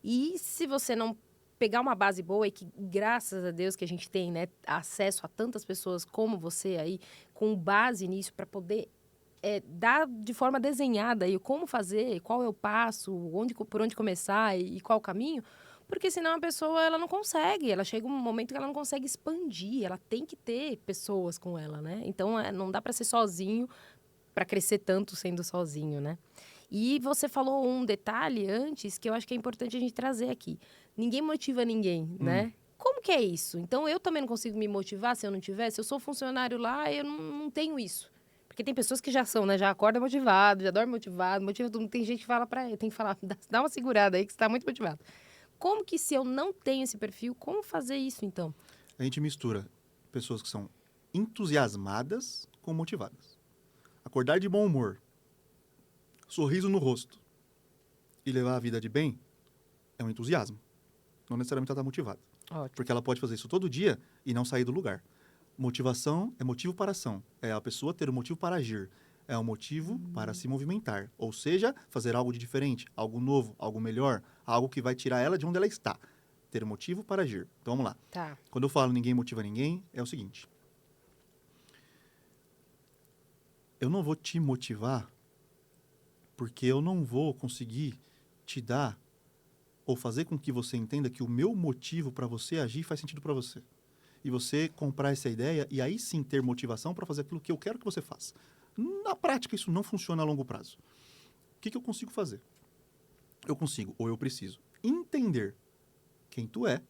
E se você não pegar uma base boa, e que graças a Deus que a gente tem, né, acesso a tantas pessoas como você aí, com base nisso, para poder dar de forma desenhada aí como fazer, qual é o passo, por onde começar e qual o caminho. Porque senão a pessoa, ela não consegue, ela chega um momento que ela não consegue expandir, ela tem que ter pessoas com ela, né? Então, não dá para ser sozinho, para crescer tanto sendo sozinho, né? E você falou um detalhe antes que eu acho que é importante a gente trazer aqui. Ninguém motiva ninguém, né? Como que é isso? Então, eu também não consigo me motivar se eu não tiver. Se eu sou funcionário lá, eu não tenho isso. Porque tem pessoas que já são, né? Já acorda motivado, já dorme motivado, motiva tudo. Tem gente que fala para ele, tem que falar, dá uma segurada aí que você está muito motivado. Como que, se eu não tenho esse perfil, como fazer isso, então? A gente mistura pessoas que são entusiasmadas com motivadas. Acordar de bom humor, sorriso no rosto e levar a vida de bem é um entusiasmo. Não necessariamente ela está motivada. Ótimo. Porque ela pode fazer isso todo dia e não sair do lugar. Motivação é motivo para ação. É a pessoa ter um motivo para agir. É um motivo para se movimentar. Ou seja, fazer algo de diferente, algo novo, algo melhor, algo que vai tirar ela de onde ela está. Ter um motivo para agir. Então, vamos lá. Tá. Quando eu falo ninguém motiva ninguém, é o seguinte. Eu não vou te motivar porque eu não vou conseguir te dar ou fazer com que você entenda que o meu motivo para você agir faz sentido para você. E você comprar essa ideia e aí sim ter motivação para fazer aquilo que eu quero que você faça. Na prática, isso não funciona a longo prazo. O que eu consigo fazer? Eu consigo, ou eu preciso, entender quem tu é,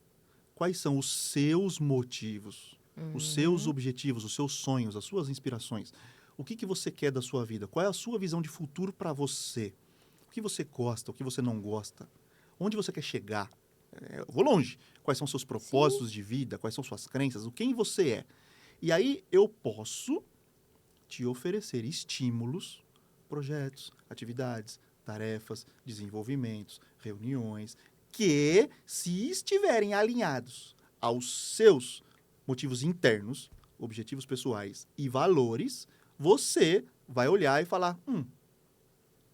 quais são os seus motivos, os seus objetivos, os seus sonhos, as suas inspirações. O que você quer da sua vida? Qual é a sua visão de futuro para você? O que você gosta, o que você não gosta? Onde você quer chegar? Eu vou longe. Quais são seus propósitos de vida? Quais são suas crenças? O quem você é? E aí eu posso te oferecer estímulos, projetos, atividades, tarefas, desenvolvimentos, reuniões, que, se estiverem alinhados aos seus motivos internos, objetivos pessoais e valores, você vai olhar e falar,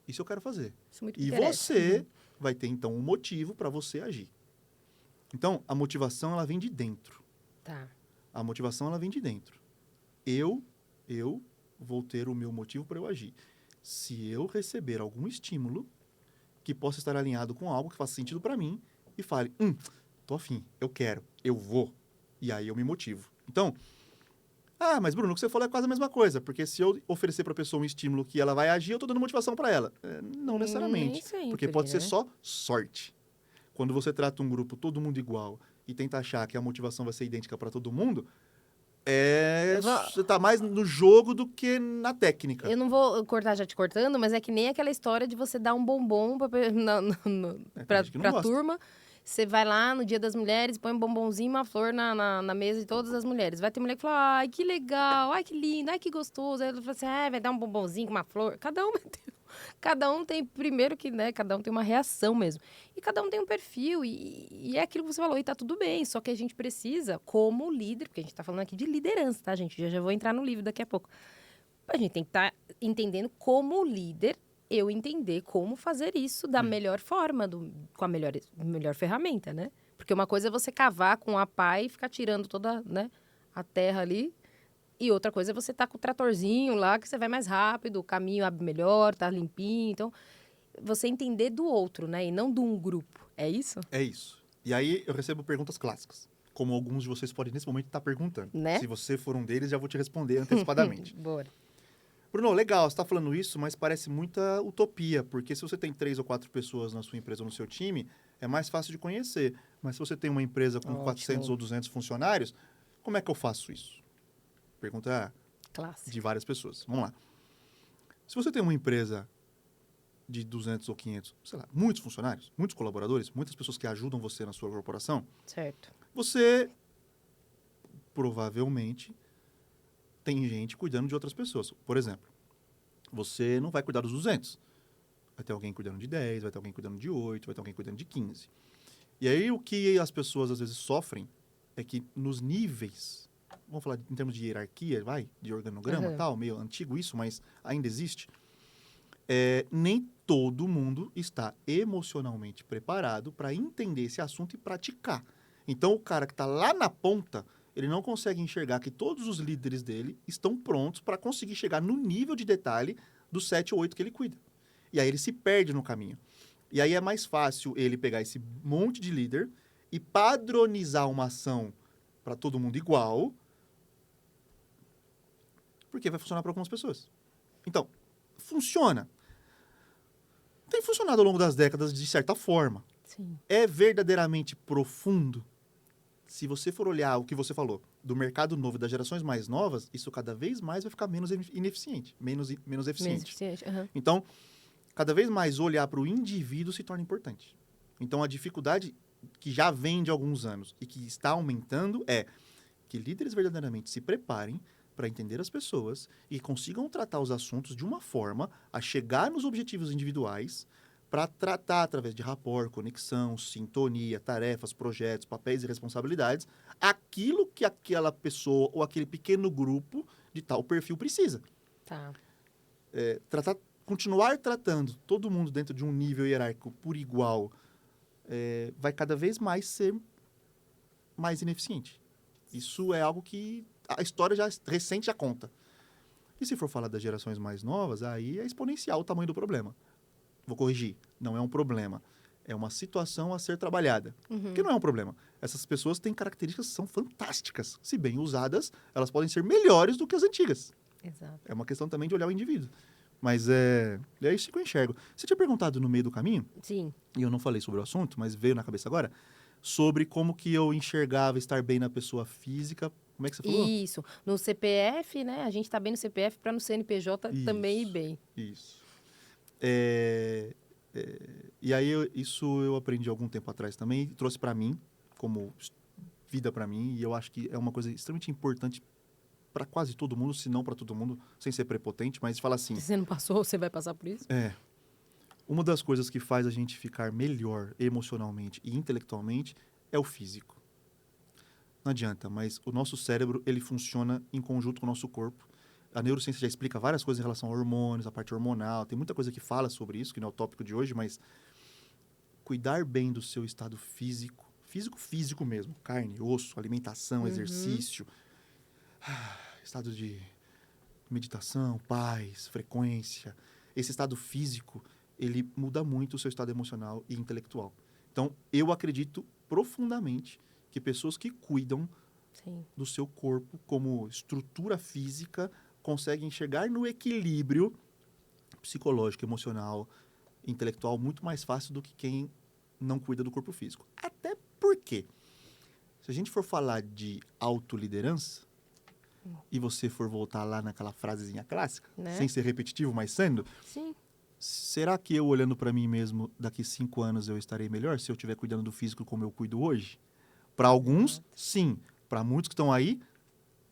isso eu quero fazer. Isso muito E interessa. você vai ter, então, um motivo para você agir. Então, a motivação, ela vem de dentro. Tá. A motivação, ela vem de dentro. Eu vou ter o meu motivo para eu agir. Se eu receber algum estímulo que possa estar alinhado com algo que faça sentido para mim e fale, tô afim, eu quero, eu vou. E aí eu me motivo. Então, mas Bruno, o que você falou é quase a mesma coisa, porque se eu oferecer para a pessoa um estímulo que ela vai agir, eu tô dando motivação para ela. Não necessariamente, Nem sempre, porque pode ser né? só sorte. Quando você trata um grupo todo mundo igual e tenta achar que a motivação vai ser idêntica para todo mundo, você tá mais no jogo do que na técnica. Eu não vou cortar já te cortando, mas é que nem aquela história de você dar um bombom Tem gente que não pra gosta. turma. Você vai lá no Dia das Mulheres, põe um bombonzinho e uma flor na mesa de todas as mulheres. Vai ter mulher que fala, ai, que legal, ai, que lindo, ai, que gostoso. Aí ela fala assim, vai dar um bombonzinho com uma flor. Cada um tem, primeiro que, né, cada um tem uma reação mesmo. E cada um tem um perfil, e é aquilo que você falou, e tá tudo bem. Só que a gente precisa, como líder, porque a gente tá falando aqui de liderança, tá, gente? Já vou entrar no livro daqui a pouco. A gente tem que estar entendendo como líder, eu entender como fazer isso da melhor forma, com a melhor ferramenta, né? Porque uma coisa é você cavar com a pá e ficar tirando toda, né, a terra ali. E outra coisa é você estar com o tratorzinho lá, que você vai mais rápido, o caminho abre melhor, tá limpinho. Então, você entender do outro, né? E não de um grupo. É isso? É isso. E aí eu recebo perguntas clássicas, como alguns de vocês podem nesse momento estar perguntando. Né? Se você for um deles, já vou te responder antecipadamente. Bora. Bruno, legal, você está falando isso, mas parece muita utopia, porque se você tem 3 ou 4 pessoas na sua empresa ou no seu time, é mais fácil de conhecer. Mas se você tem uma empresa com Ótimo. 400 ou 200 funcionários, como é que eu faço isso? Pergunta Clássico. de várias pessoas. Vamos lá. Se você tem uma empresa de 200 ou 500, sei lá, muitos funcionários, muitos colaboradores, muitas pessoas que ajudam você na sua corporação, Certo. você provavelmente tem gente cuidando de outras pessoas. Por exemplo, você não vai cuidar dos 200. Vai ter alguém cuidando de 10, vai ter alguém cuidando de 8, vai ter alguém cuidando de 15. E aí o que as pessoas às vezes sofrem é que nos níveis, vamos falar em termos de hierarquia, de organograma Uhum. tal, meio antigo isso, mas ainda existe, nem todo mundo está emocionalmente preparado para entender esse assunto e praticar. Então, o cara que está lá na ponta, ele não consegue enxergar que todos os líderes dele estão prontos para conseguir chegar no nível de detalhe dos 7 ou 8 que ele cuida. E aí ele se perde no caminho. E aí é mais fácil ele pegar esse monte de líder e padronizar uma ação para todo mundo igual, porque vai funcionar para algumas pessoas. Então, funciona. Tem funcionado ao longo das décadas de certa forma. Sim. É verdadeiramente profundo? Se você for olhar o que você falou do mercado novo, das gerações mais novas, isso cada vez mais vai ficar menos ineficiente, menos eficiente. Uhum. Então, cada vez mais olhar para o indivíduo se torna importante. Então, a dificuldade que já vem de alguns anos e que está aumentando é que líderes verdadeiramente se preparem para entender as pessoas e consigam tratar os assuntos de uma forma a chegar nos objetivos individuais para tratar através de rapport, conexão, sintonia, tarefas, projetos, papéis e responsabilidades, aquilo que aquela pessoa ou aquele pequeno grupo de tal perfil precisa. Tá. Continuar tratando todo mundo dentro de um nível hierárquico por igual vai cada vez mais ser mais ineficiente. Isso é algo que a história recente já conta. E se for falar das gerações mais novas, aí é exponencial o tamanho do problema. Vou corrigir, não é um problema. É uma situação a ser trabalhada. Que não é um problema. Essas pessoas têm características que são fantásticas. Se bem usadas, elas podem ser melhores do que as antigas. Exato. É uma questão também de olhar o indivíduo. Mas é isso que eu enxergo. Você tinha perguntado no meio do caminho, Sim. e eu não falei sobre o assunto, mas veio na cabeça agora, sobre como que eu enxergava estar bem na pessoa física. Como é que você falou? Isso. No CPF, né? A gente tá bem no CPF para no CNPJ também ir bem. Isso. E aí, isso eu aprendi algum tempo atrás também, e trouxe para mim, como vida para mim, e eu acho que é uma coisa extremamente importante para quase todo mundo, se não para todo mundo, sem ser prepotente, mas fala assim, Se você não passou, você vai passar por isso? Uma das coisas que faz a gente ficar melhor emocionalmente e intelectualmente é o físico. Não adianta, mas o nosso cérebro, ele funciona em conjunto com o nosso corpo. A neurociência já explica várias coisas em relação a hormônios, a parte hormonal, tem muita coisa que fala sobre isso, que não é o tópico de hoje, mas cuidar bem do seu estado físico, físico mesmo, carne, osso, alimentação, exercício, estado de meditação, paz, frequência. Esse estado físico, ele muda muito o seu estado emocional e intelectual. Então, eu acredito profundamente que pessoas que cuidam do seu corpo como estrutura física conseguem chegar no equilíbrio psicológico, emocional, intelectual muito mais fácil do que quem não cuida do corpo físico. Até porque, se a gente for falar de autoliderança, e você for voltar lá naquela frasezinha clássica, Né? sem ser repetitivo, mas sendo, Sim. será que eu, olhando para mim mesmo, daqui 5 anos eu estarei melhor se eu estiver cuidando do físico como eu cuido hoje? Para alguns, sim. Para muitos que estão aí,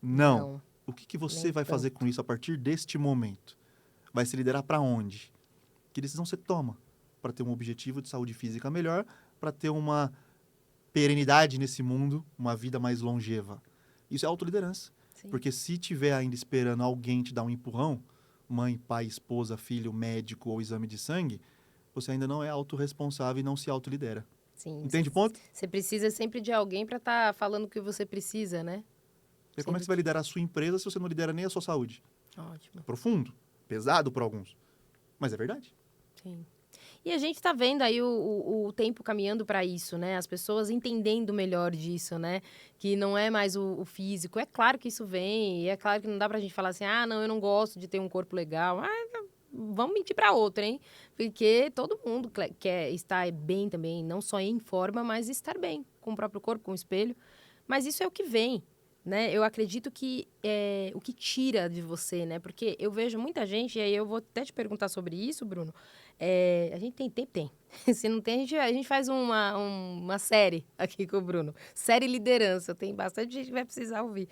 não. O que você Nem vai fazer com isso a partir deste momento? Vai se liderar para onde? Que decisão você toma para ter um objetivo de saúde física melhor, para ter uma perenidade nesse mundo, uma vida mais longeva? Isso é autoliderança. Sim. Porque se tiver ainda esperando alguém te dar um empurrão, mãe, pai, esposa, filho, médico ou exame de sangue, você ainda não é autorresponsável e não se autolidera. Sim. Entende o ponto? Você precisa sempre de alguém para estar falando o que você precisa, né? E como é que você vai liderar a sua empresa se você não lidera nem a sua saúde? Ótimo. É profundo, pesado para alguns, mas é verdade. Sim. E a gente está vendo aí o tempo caminhando para isso, né? As pessoas entendendo melhor disso, né? Que não é mais o físico. É claro que isso vem, e é claro que não dá pra gente falar assim, ah, não, eu não gosto de ter um corpo legal. Ah, vamos mentir para outra, hein? Porque todo mundo quer estar bem também, não só em forma, mas estar bem com o próprio corpo, com o espelho. Mas isso é o que vem, né? Eu acredito que é o que tira de você, né? Porque eu vejo muita gente, e aí eu vou até te perguntar sobre isso, Bruno. A gente tem tempo? Tem. Se não tem, a gente faz uma série aqui com o Bruno. Série Liderança. Tem bastante gente que vai precisar ouvir.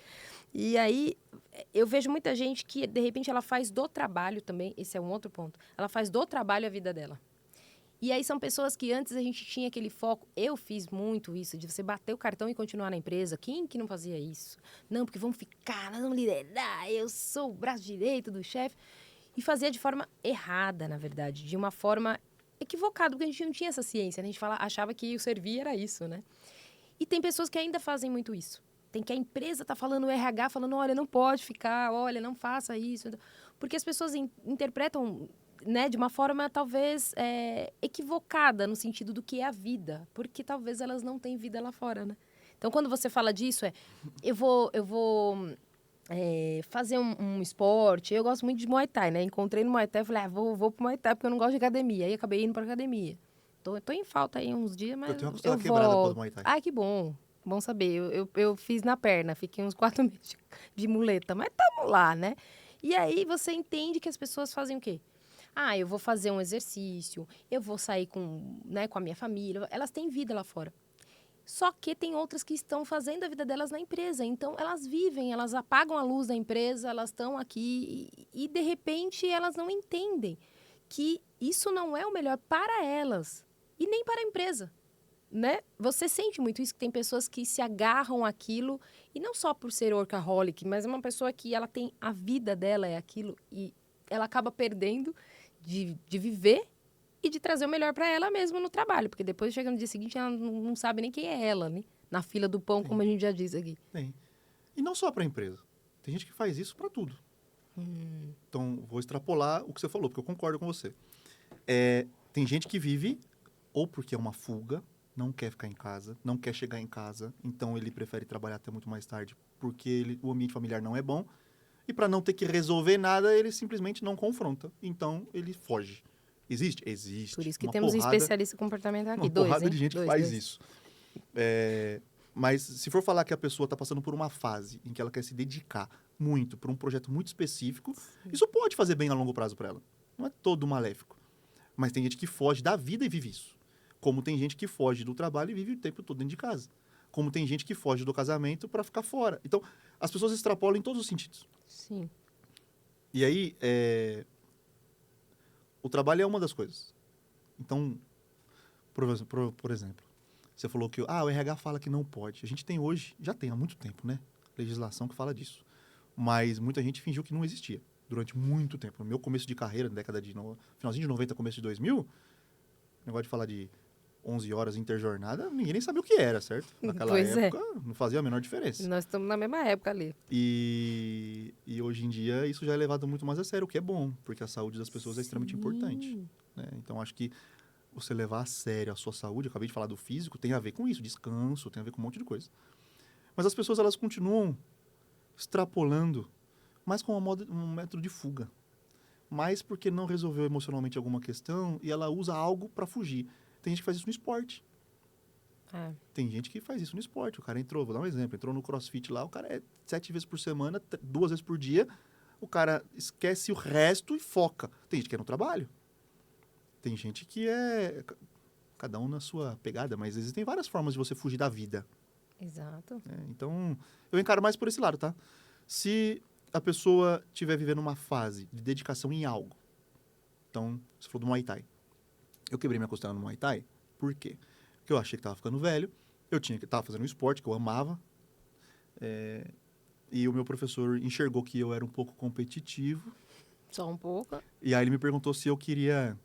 E aí, eu vejo muita gente que, de repente, ela faz do trabalho também. Esse é um outro ponto. Ela faz do trabalho a vida dela. E aí são pessoas que antes a gente tinha aquele foco. Eu fiz muito isso, de você bater o cartão e continuar na empresa. Quem que não fazia isso? Não, porque vamos ficar, nós vamos liderar, eu sou o braço direito do chefe. E fazia de forma errada, na verdade. De uma forma equivocada, porque a gente não tinha essa ciência. Né? A gente achava que o servir era isso, né? E tem pessoas que ainda fazem muito isso. Tem que a empresa tá falando, o RH falando, olha, não pode ficar, olha, não faça isso. Porque as pessoas interpretam, né, de uma forma talvez equivocada no sentido do que é a vida. Porque talvez elas não têm vida lá fora, né? Então, quando você fala disso, eu vou fazer um esporte. Eu gosto muito de Muay Thai, né? Encontrei no Muay Thai, falei, vou pro Muay Thai porque eu não gosto de academia. Aí acabei indo pra academia. Tô em falta aí uns dias, mas Eu tenho uma eu costela quebrada após o volto. Muay Thai. Ai, que bom. Bom saber. Eu fiz na perna, fiquei uns 4 meses de muleta, mas tamo lá, né? E aí você entende que as pessoas fazem o quê? Ah, eu vou fazer um exercício, eu vou sair com a minha família. Elas têm vida lá fora. Só que tem outras que estão fazendo a vida delas na empresa. Então, elas vivem, elas apagam a luz da empresa, elas estão aqui e, de repente, elas não entendem que isso não é o melhor para elas e nem para a empresa, né? Você sente muito isso, que tem pessoas que se agarram àquilo, e não só por ser workaholic, mas é uma pessoa que ela tem a vida dela, é aquilo, e ela acaba perdendo de viver e de trazer o melhor para ela mesma no trabalho, porque depois chega no dia seguinte ela não sabe nem quem é ela, né? Na fila do pão, Sim. como a gente já diz aqui. Tem. E não só para a empresa. Tem gente que faz isso para tudo. Então, vou extrapolar o que você falou, porque eu concordo com você. Tem gente que vive ou porque é uma fuga, não quer ficar em casa, não quer chegar em casa, então ele prefere trabalhar até muito mais tarde, porque o ambiente familiar não é bom. E para não ter que resolver nada, ele simplesmente não confronta. Então, ele foge. Existe? Existe. Por isso que Uma temos um porrada, especialista comportamental aqui. uma porrada de gente que faz Dois. isso. Mas se for falar que a pessoa está passando por uma fase em que ela quer se dedicar muito para um projeto muito específico, isso pode fazer bem a longo prazo para ela. Não é todo maléfico. Mas tem gente que foge da vida e vive isso. Como tem gente que foge do trabalho e vive o tempo todo dentro de casa. Como tem gente que foge do casamento para ficar fora. Então, as pessoas extrapolam em todos os sentidos. Sim. E aí, o trabalho é uma das coisas. Então, por exemplo, você falou que o RH fala que não pode. A gente tem hoje, já tem há muito tempo, né? Legislação que fala disso. Mas muita gente fingiu que não existia durante muito tempo. No meu começo de carreira, na década de... finalzinho de 90, começo de 2000, negócio de falar de 11 horas interjornada, ninguém nem sabia o que era, certo? Naquela Pois é. época, não fazia a menor diferença. Nós estamos na mesma época ali. E hoje em dia, isso já é levado muito mais a sério, o que é bom, porque a saúde das pessoas é extremamente importante. Né? Então, acho que você levar a sério a sua saúde, eu acabei de falar do físico, tem a ver com isso, descanso, tem a ver com um monte de coisa. Mas as pessoas, elas continuam extrapolando, mais com um método de fuga. Mais porque não resolveu emocionalmente alguma questão e ela usa algo para fugir. Tem gente que faz isso no esporte. Tem gente que faz isso no esporte. O cara entrou, vou dar um exemplo, entrou no CrossFit lá, o cara é 7 vezes por semana, 2 vezes por dia, o cara esquece o resto e foca. Tem gente que é no trabalho. Tem gente que é... cada um na sua pegada, mas existem várias formas de você fugir da vida. Exato. Então, eu encaro mais por esse lado, tá? Se a pessoa estiver vivendo uma fase de dedicação em algo, então, você falou do Muay Thai. Eu quebrei minha costela no Muay Thai, por quê? Porque eu achei que estava ficando velho, eu estava fazendo um esporte que eu amava, e o meu professor enxergou que eu era um pouco competitivo. Só um pouco. E aí ele me perguntou se eu queria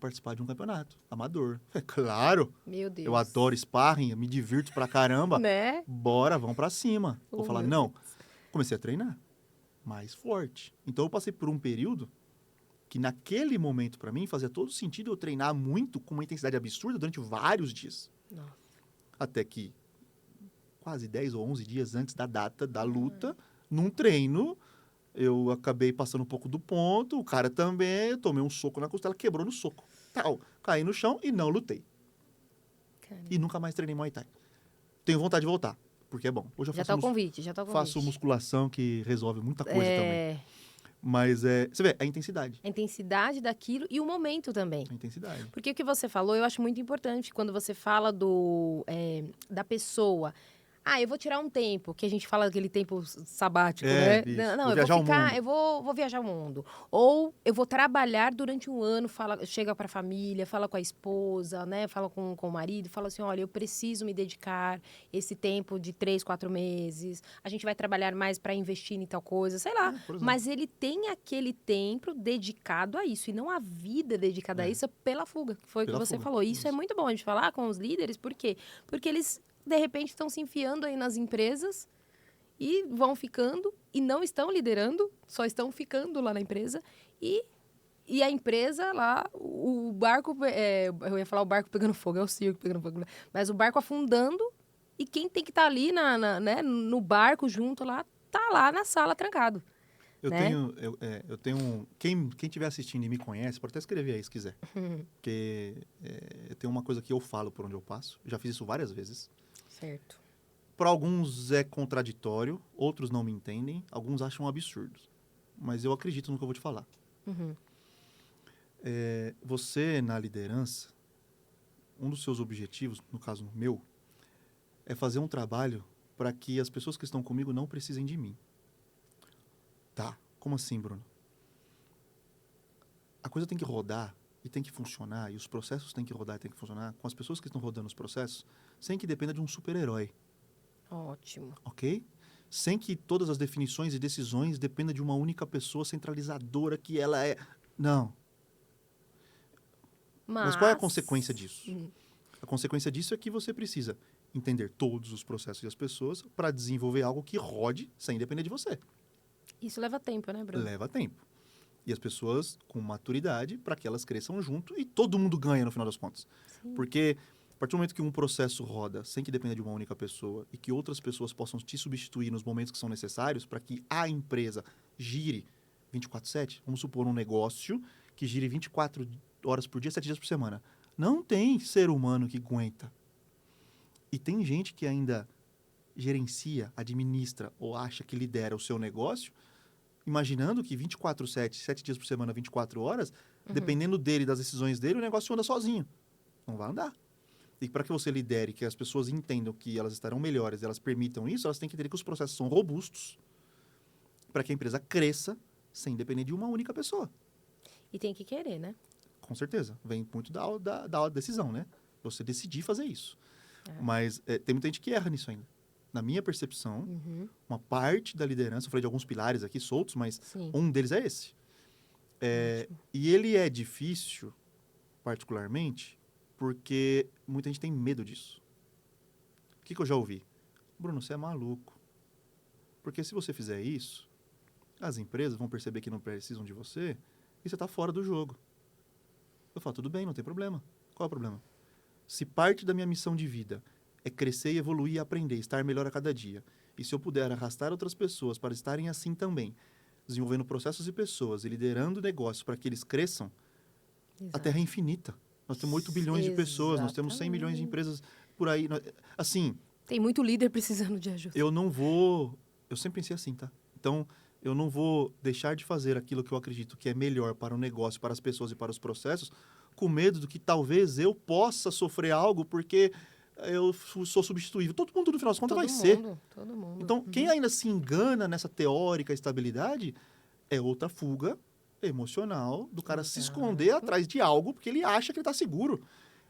participar de um campeonato amador. Claro! Meu Deus. Eu adoro sparring, eu me divirto pra caramba. Né? Bora, vamos pra cima. Vou falar, meu não. Deus. Comecei a treinar mais forte. Então, eu passei por um período que, naquele momento, pra mim, fazia todo sentido eu treinar muito, com uma intensidade absurda, durante vários dias. Nossa. Até que, quase 10 ou 11 dias antes da data da luta, num treino, eu acabei passando um pouco do ponto, o cara também, eu tomei um soco na costela, quebrou no soco. Tal. Caí no chão e não lutei. Caramba. E nunca mais treinei Muay Thai. Tenho vontade de voltar, porque é bom. Hoje eu Já tá o convite, já tá o convite. faço musculação, que resolve muita coisa também. É, Mas, você vê, a intensidade. a intensidade daquilo e o momento também. A intensidade. Porque o que você falou, eu acho muito importante quando você fala da pessoa. Ah, eu vou tirar um tempo, que a gente fala aquele tempo sabático, né? Isso. Não, Vou eu viajar vou o ficar, mundo. eu vou viajar o mundo. Ou eu vou trabalhar durante um ano, chega para a família, fala com a esposa, né? Fala com o marido, fala assim, olha, eu preciso me dedicar esse tempo de 3, 4 meses. A gente vai trabalhar mais para investir em tal coisa, sei lá. Por exemplo. Mas ele tem aquele tempo dedicado a isso, e não a vida dedicada a isso pela fuga, que foi o que Pela você fuga, falou. Isso é isso. muito bom a gente falar com os líderes, por quê? Porque eles, de repente, estão se enfiando aí nas empresas e vão ficando e não estão liderando, só estão ficando lá na empresa e a empresa lá, o barco, eu ia falar o barco pegando fogo, é o circo pegando fogo, né? Mas o barco afundando e quem tem que estar ali né, no barco junto lá, tá lá na sala trancado. Eu né? tenho quem estiver assistindo e me conhece, pode até escrever aí se quiser. Porque tem uma coisa que eu falo por onde eu passo. Já fiz isso várias vezes. Certo. Para alguns é contraditório, outros não me entendem, alguns acham absurdo. Mas eu acredito no que eu vou te falar. Você, na liderança, um dos seus objetivos, no caso meu, é fazer um trabalho para que as pessoas que estão comigo não precisem de mim. Tá, como assim, Bruno? A coisa tem que rodar e tem que funcionar, e os processos têm que rodar e têm que funcionar com as pessoas que estão rodando os processos, sem que dependa de um super-herói. Ótimo. Ok? Sem que todas as definições e decisões dependam de uma única pessoa centralizadora que ela é... Não. Mas qual é a consequência disso? A consequência disso é que você precisa entender todos os processos e as pessoas para desenvolver algo que rode sem depender de você. Isso leva tempo, né, Bruno? Leva tempo. E as pessoas com maturidade para que elas cresçam junto e todo mundo ganha no final das contas. Sim. Porque a partir do momento que um processo roda sem que dependa de uma única pessoa e que outras pessoas possam te substituir nos momentos que são necessários para que a empresa gire 24/7, vamos supor um negócio que gire 24 horas por dia, 7 dias por semana. Não tem ser humano que aguenta. E tem gente que ainda gerencia, administra ou acha que lidera o seu negócio, imaginando que 24/7, 7 dias por semana, 24 horas, dependendo dele, das decisões dele, o negócio anda sozinho. Não vai andar. E para que você lidere, que as pessoas entendam que elas estarão melhores, elas permitam isso, elas têm que entender que os processos são robustos para que a empresa cresça sem depender de uma única pessoa. E tem que querer, né? Com certeza. Vem muito da decisão, né? Você decidir fazer isso. Mas tem muita gente que erra nisso ainda. Na minha percepção, uma parte da liderança, eu falei de alguns pilares aqui soltos, mas Sim. um deles é esse. E ele é difícil, particularmente, porque muita gente tem medo disso. O que eu já ouvi? Bruno, você é maluco. Porque se você fizer isso, as empresas vão perceber que não precisam de você e você está fora do jogo. Eu falo, tudo bem, não tem problema. Qual é o problema? Se parte da minha missão de vida é crescer e evoluir e aprender, estar melhor a cada dia, e se eu puder arrastar outras pessoas para estarem assim também, desenvolvendo processos e pessoas e liderando negócios para que eles cresçam, a Terra é infinita. Nós temos 8 bilhões de pessoas, nós temos 100 milhões de empresas por aí. Assim... Tem muito líder precisando de ajuda. Eu sempre pensei assim, tá? Então, eu não vou deixar de fazer aquilo que eu acredito que é melhor para o negócio, para as pessoas e para os processos, com medo do que talvez eu possa sofrer algo porque eu sou substituível. Todo mundo, no final das contas, vai ser. Todo mundo. Então, quem ainda se engana nessa teórica estabilidade é outra fuga emocional do cara se esconder atrás de algo porque ele acha que ele está seguro.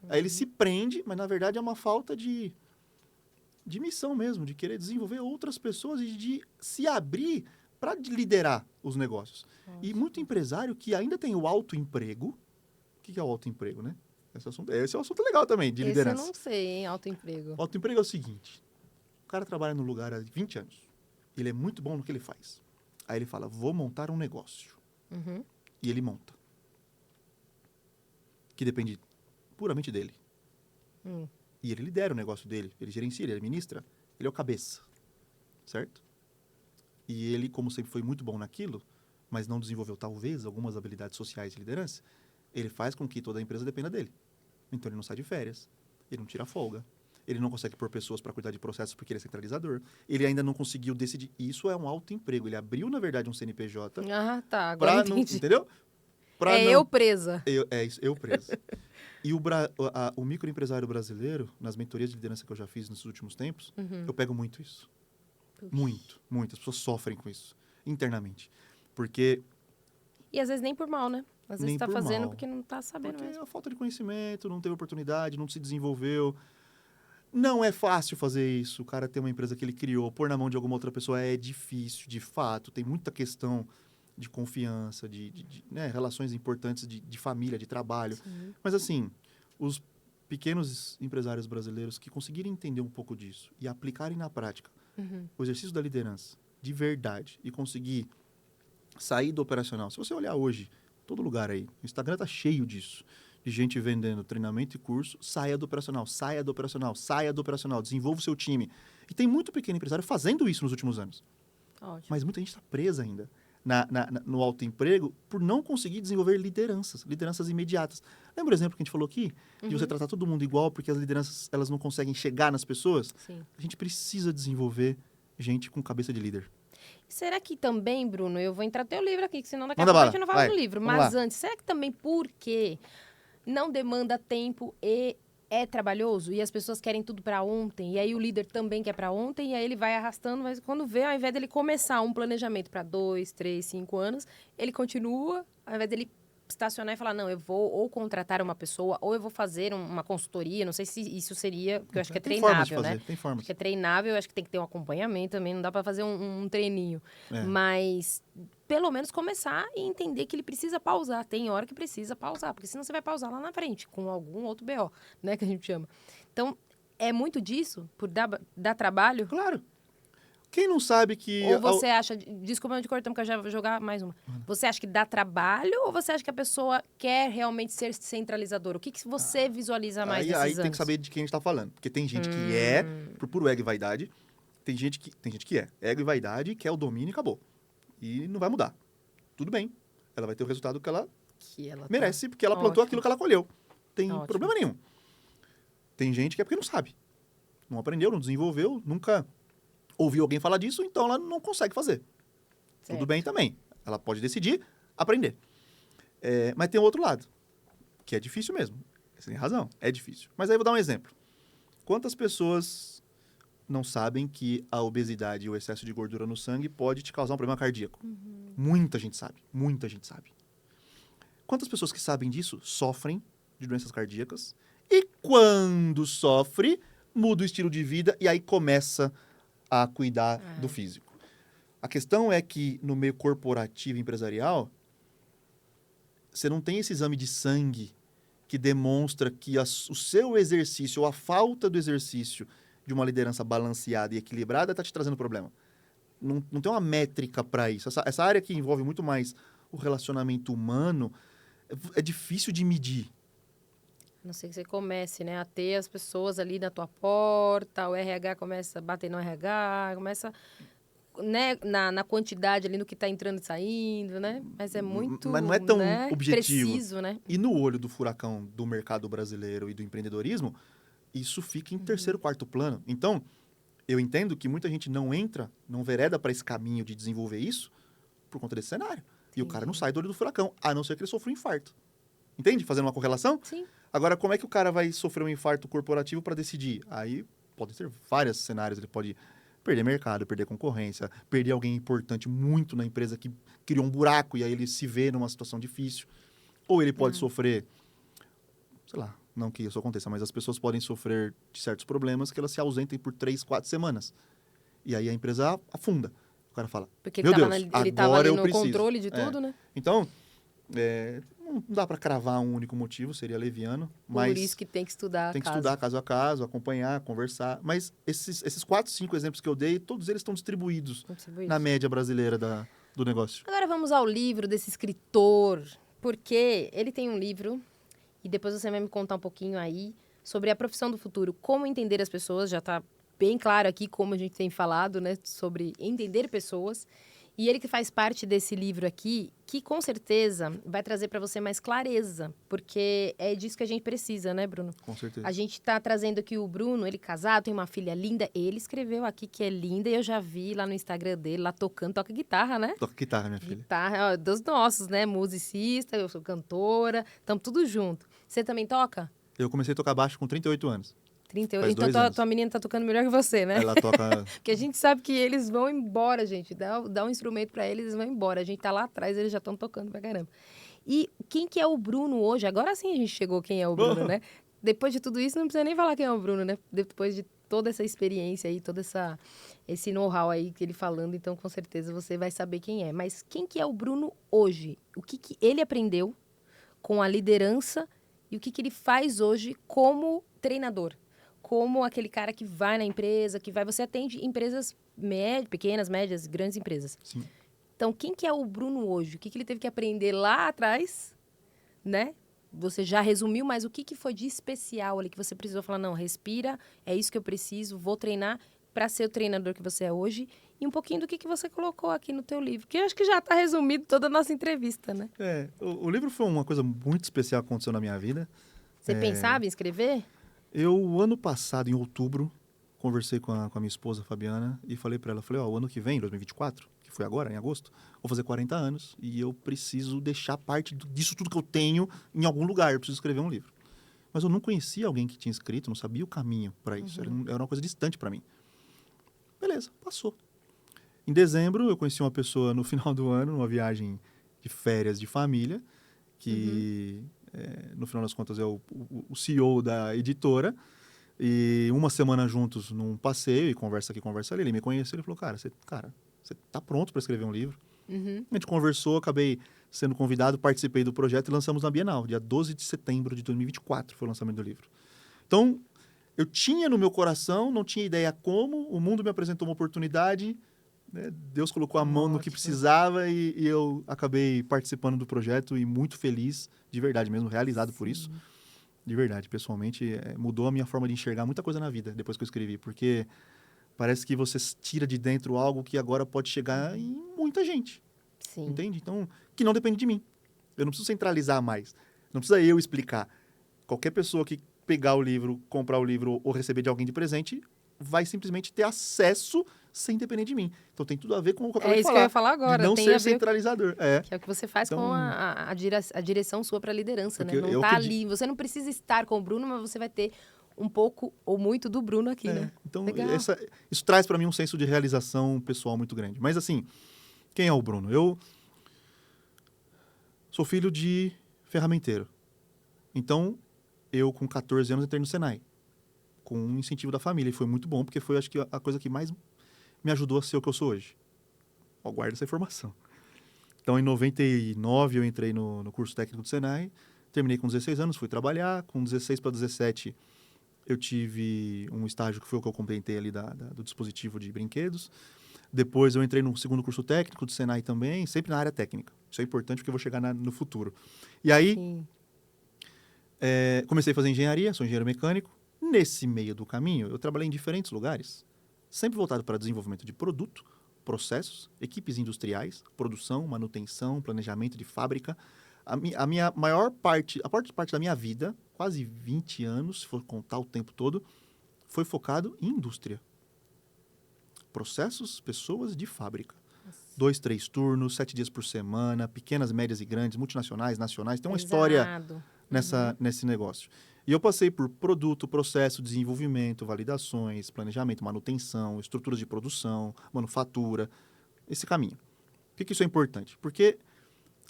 Aí ele se prende, mas na verdade é uma falta de missão mesmo, de querer desenvolver outras pessoas e de se abrir para liderar os negócios. E muito empresário que ainda tem o autoemprego. O que é o autoemprego, né? Esse é um assunto legal também, de liderança. Eu não sei, hein, autoemprego. Autoemprego é o seguinte, o cara trabalha no lugar há 20 anos, ele é muito bom no que ele faz. Aí ele fala, vou montar um negócio. E ele monta. Que depende puramente dele. E ele lidera o negócio dele, ele gerencia, ele administra, ele é o cabeça, certo? E ele, como sempre foi muito bom naquilo, mas não desenvolveu talvez algumas habilidades sociais de liderança, ele faz com que toda a empresa dependa dele. Então ele não sai de férias, ele não tira folga, ele não consegue pôr pessoas para cuidar de processos porque ele é centralizador, ele ainda não conseguiu decidir. Isso é um autoemprego, ele abriu, na verdade, um CNPJ. Ah, tá, agora entendi. Entendeu? Eu presa. Eu presa. E o microempresário brasileiro, nas mentorias de liderança que eu já fiz nos últimos tempos, eu pego muito isso. Puxa. Muito. As pessoas sofrem com isso, internamente. Porque... E às vezes nem por mal, né? Às vezes está fazendo mal. Porque não está sabendo Porque mesmo. é a falta de conhecimento, não teve oportunidade, não se desenvolveu. Não é fácil fazer isso. O cara tem uma empresa que ele criou, pôr na mão de alguma outra pessoa é difícil, de fato. Tem muita questão de confiança, né, relações importantes de família, de trabalho. Sim. Mas, assim, os pequenos empresários brasileiros que conseguirem entender um pouco disso e aplicarem na prática o exercício da liderança de verdade e conseguir sair do operacional. Se você olhar hoje, todo lugar aí, o Instagram tá cheio disso, de gente vendendo treinamento e curso, saia do operacional, desenvolva o seu time. E tem muito pequeno empresário fazendo isso nos últimos anos. Ótimo. Mas muita gente está presa ainda no autoemprego por não conseguir desenvolver lideranças imediatas. Lembra o exemplo que a gente falou aqui? De você tratar todo mundo igual porque as lideranças elas não conseguem chegar nas pessoas? Sim. A gente precisa desenvolver gente com cabeça de líder. Será que também, Bruno, eu vou entrar no teu livro aqui, que senão daqui a Manda pouco a bala. gente não fala Vai. do livro. Vamos Mas lá. antes, será que também porque não demanda tempo e é trabalhoso e as pessoas querem tudo para ontem, e aí o líder também quer para ontem, e aí ele vai arrastando, mas quando vê, ao invés dele começar um planejamento para 2, 3, 5 anos, ele continua, ao invés dele estacionar e falar, não, eu vou ou contratar uma pessoa, ou eu vou fazer uma consultoria, não sei se isso seria, porque eu acho que é Tem formas de treinável, fazer, né? tem formas. Acho que é treinável, eu acho que tem que ter um acompanhamento também, não dá para fazer um treininho. É. Mas, pelo menos, começar e entender que ele precisa pausar. Tem hora que precisa pausar, porque senão você vai pausar lá na frente, com algum outro BO, né, que a gente chama. Então, é muito disso, por dar trabalho? Claro. Quem não sabe que... Ou você acha... Desculpa de cortar, porque eu já vou jogar mais uma. Você acha que dá trabalho ou você acha que a pessoa quer realmente ser centralizadora? O que você visualiza mais nesses Aí anos? tem que saber de quem a gente está falando. Porque tem gente que é por puro ego e vaidade. Tem gente que é ego e vaidade, quer o domínio e acabou. E não vai mudar. Tudo bem. Ela vai ter o resultado que ela merece, porque ela plantou aquilo que ela colheu. Tem problema nenhum. Tem gente que é porque não sabe. Não aprendeu, não desenvolveu, nunca ouviu alguém falar disso, então ela não consegue fazer. Certo. Tudo bem também. Ela pode decidir aprender. Mas tem o outro lado, que é difícil mesmo. Você tem razão, é difícil. Mas aí eu vou dar um exemplo. Quantas pessoas não sabem que a obesidade e o excesso de gordura no sangue pode te causar um problema cardíaco? Muita gente sabe, muita gente sabe. Quantas pessoas que sabem disso sofrem de doenças cardíacas e quando sofre, muda o estilo de vida e aí começa a cuidar do físico. A questão é que no meio corporativo e empresarial, você não tem esse exame de sangue que demonstra que o seu exercício ou a falta do exercício de uma liderança balanceada e equilibrada está te trazendo problema. Não tem uma métrica para isso. Essa área que envolve muito mais o relacionamento humano é difícil de medir. A não ser que você comece, né, a ter as pessoas ali na tua porta, o RH começa a bater no RH, começa, né, na quantidade ali no que está entrando e saindo, né? Mas é muito, Mas não é tão né, objetivo. preciso, né? E no olho do furacão do mercado brasileiro e do empreendedorismo, isso fica em terceiro, quarto plano. Então, eu entendo que muita gente não vereda para esse caminho de desenvolver isso por conta desse cenário. E o cara não sai do olho do furacão, a não ser que ele sofra um infarto. Entende? Fazendo uma correlação? Sim. Agora, como é que o cara vai sofrer um infarto corporativo para decidir? Aí pode ter vários cenários. Ele pode perder mercado, perder concorrência, perder alguém importante muito na empresa que criou um buraco e aí ele se vê numa situação difícil. Ou ele pode sofrer, sei lá, não que isso aconteça, mas as pessoas podem sofrer de certos problemas que elas se ausentem por 3, 4 semanas. E aí a empresa afunda. O cara fala, Porque meu ele Deus, estava ali agora eu no preciso. controle de tudo, né? Então, não dá para cravar um único motivo, seria leviano. Mas Por isso que tem que estudar tem que estudar caso a caso, acompanhar, conversar. Mas esses 4, 5 exemplos que eu dei, todos eles estão distribuídos na média brasileira do negócio. Agora vamos ao livro desse escritor, porque ele tem um livro, e depois você vai me contar um pouquinho aí, sobre a profissão do futuro, como entender as pessoas, já está bem claro aqui como a gente tem falado, né, sobre entender pessoas. E ele que faz parte desse livro aqui, que com certeza vai trazer para você mais clareza, porque é disso que a gente precisa, né, Bruno? Com certeza. A gente está trazendo aqui o Bruno, ele casado, tem uma filha linda. Ele escreveu aqui que é linda e eu já vi lá no Instagram dele, lá tocando, toca guitarra, né? Toca guitarra, minha filha. Guitarra, ó, dos nossos, né? Musicista, eu sou cantora, estamos tudo junto. Você também toca? Eu comecei a tocar baixo com 38 anos. 38. Faz Então 2 anos. tua menina tá tocando melhor que você, né? Ela toca... Porque a gente sabe que eles vão embora, gente. Dá um instrumento para eles, eles vão embora. A gente tá lá atrás, eles já estão tocando pra caramba. E quem que é o Bruno hoje? Agora sim a gente chegou quem é o Bruno, né? Depois de tudo isso, não precisa nem falar quem é o Bruno, né? Depois de toda essa experiência aí, esse know-how aí que ele falando, então com certeza você vai saber quem é. Mas quem que é o Bruno hoje? O que ele aprendeu com a liderança e o que ele faz hoje como treinador? Como aquele cara que vai na empresa, você atende empresas pequenas, médias, grandes empresas. Sim. Então, quem que é o Bruno hoje? O que ele teve que aprender lá atrás, né? Você já resumiu, mas o que foi de especial ali que você precisou falar, não, respira, é isso que eu preciso, vou treinar para ser o treinador que você é hoje, e um pouquinho do que você colocou aqui no teu livro, que eu acho que já está resumido toda a nossa entrevista, né? O livro foi uma coisa muito especial que aconteceu na minha vida. Você pensava em escrever? Eu, ano passado, em outubro, conversei com a minha esposa, Fabiana, e falei para ela, o ano que vem, 2024, que foi agora, em agosto, vou fazer 40 anos e eu preciso deixar parte disso tudo que eu tenho em algum lugar, eu preciso escrever um livro. Mas eu não conhecia alguém que tinha escrito, não sabia o caminho para isso, era uma coisa distante para mim. Beleza, passou. Em dezembro, eu conheci uma pessoa no final do ano, numa viagem de férias de família, que... no final das contas, é o CEO da editora. E uma semana juntos num passeio, e conversa aqui, conversa ali. Ele me conheceu, ele falou, cara, você tá pronto para escrever um livro? A gente conversou, acabei sendo convidado, participei do projeto e lançamos na Bienal. Dia 12 de setembro de 2024 foi o lançamento do livro. Então, eu tinha no meu coração, não tinha ideia como, o mundo me apresentou uma oportunidade, né? Deus colocou a mão no que precisava e eu acabei participando do projeto e muito feliz, de verdade mesmo, realizado por isso. De verdade, pessoalmente, mudou a minha forma de enxergar muita coisa na vida depois que eu escrevi, porque parece que você tira de dentro algo que agora pode chegar em muita gente. Sim. Entende? Então, que não depende de mim. Eu não preciso centralizar mais. Não precisa eu explicar. Qualquer pessoa que pegar o livro, comprar o livro ou receber de alguém de presente, vai simplesmente ter acesso sem depender de mim. Então tem tudo a ver com o que eu acabei de falar. É isso que eu ia falar agora. De não tem ser a ver centralizador. que é o que você faz com a direção sua para a liderança, né? Porque Não tá ali. Você não precisa estar com o Bruno, mas você vai ter um pouco ou muito do Bruno aqui, né? Então, Legal. isso traz para mim um senso de realização pessoal muito grande. Mas assim, quem é o Bruno? Eu sou filho de ferramenteiro. Então, eu com 14 anos entrei no Senai, com um incentivo da família. E foi muito bom, porque foi, acho que, a coisa que mais me ajudou a ser o que eu sou hoje. Ó, guarda essa informação. Então, em 99, eu entrei no curso técnico do Senai, terminei com 16 anos, fui trabalhar. Com 16 para 17, eu tive um estágio que foi o que eu completei ali do dispositivo de brinquedos. Depois, eu entrei no segundo curso técnico do Senai também, sempre na área técnica. Isso é importante, porque eu vou chegar no futuro. E aí, comecei a fazer engenharia, sou engenheiro mecânico. Nesse meio do caminho, eu trabalhei em diferentes lugares, sempre voltado para desenvolvimento de produto, processos, equipes industriais, produção, manutenção, planejamento de fábrica. A minha maior parte da minha vida, quase 20 anos, se for contar o tempo todo, foi focado em indústria. Processos, pessoas de fábrica. 2, 3 turnos, 7 dias por semana, pequenas, médias e grandes, multinacionais, nacionais. Tem uma história nesse negócio. E eu passei por produto, processo, desenvolvimento, validações, planejamento, manutenção, estruturas de produção, manufatura, esse caminho. Por que isso é importante? Porque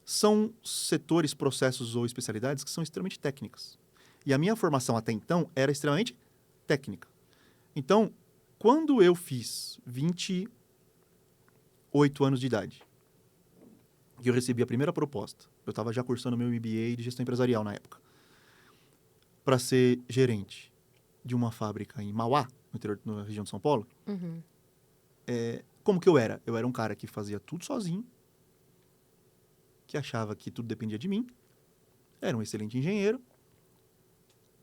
são setores, processos ou especialidades que são extremamente técnicas. E a minha formação até então era extremamente técnica. Então, quando eu fiz 28 anos de idade, que eu recebi a primeira proposta, eu estava já cursando meu MBA de gestão empresarial na época, para ser gerente de uma fábrica em Mauá, no interior, na região de São Paulo, como que eu era? Eu era um cara que fazia tudo sozinho, que achava que tudo dependia de mim, era um excelente engenheiro,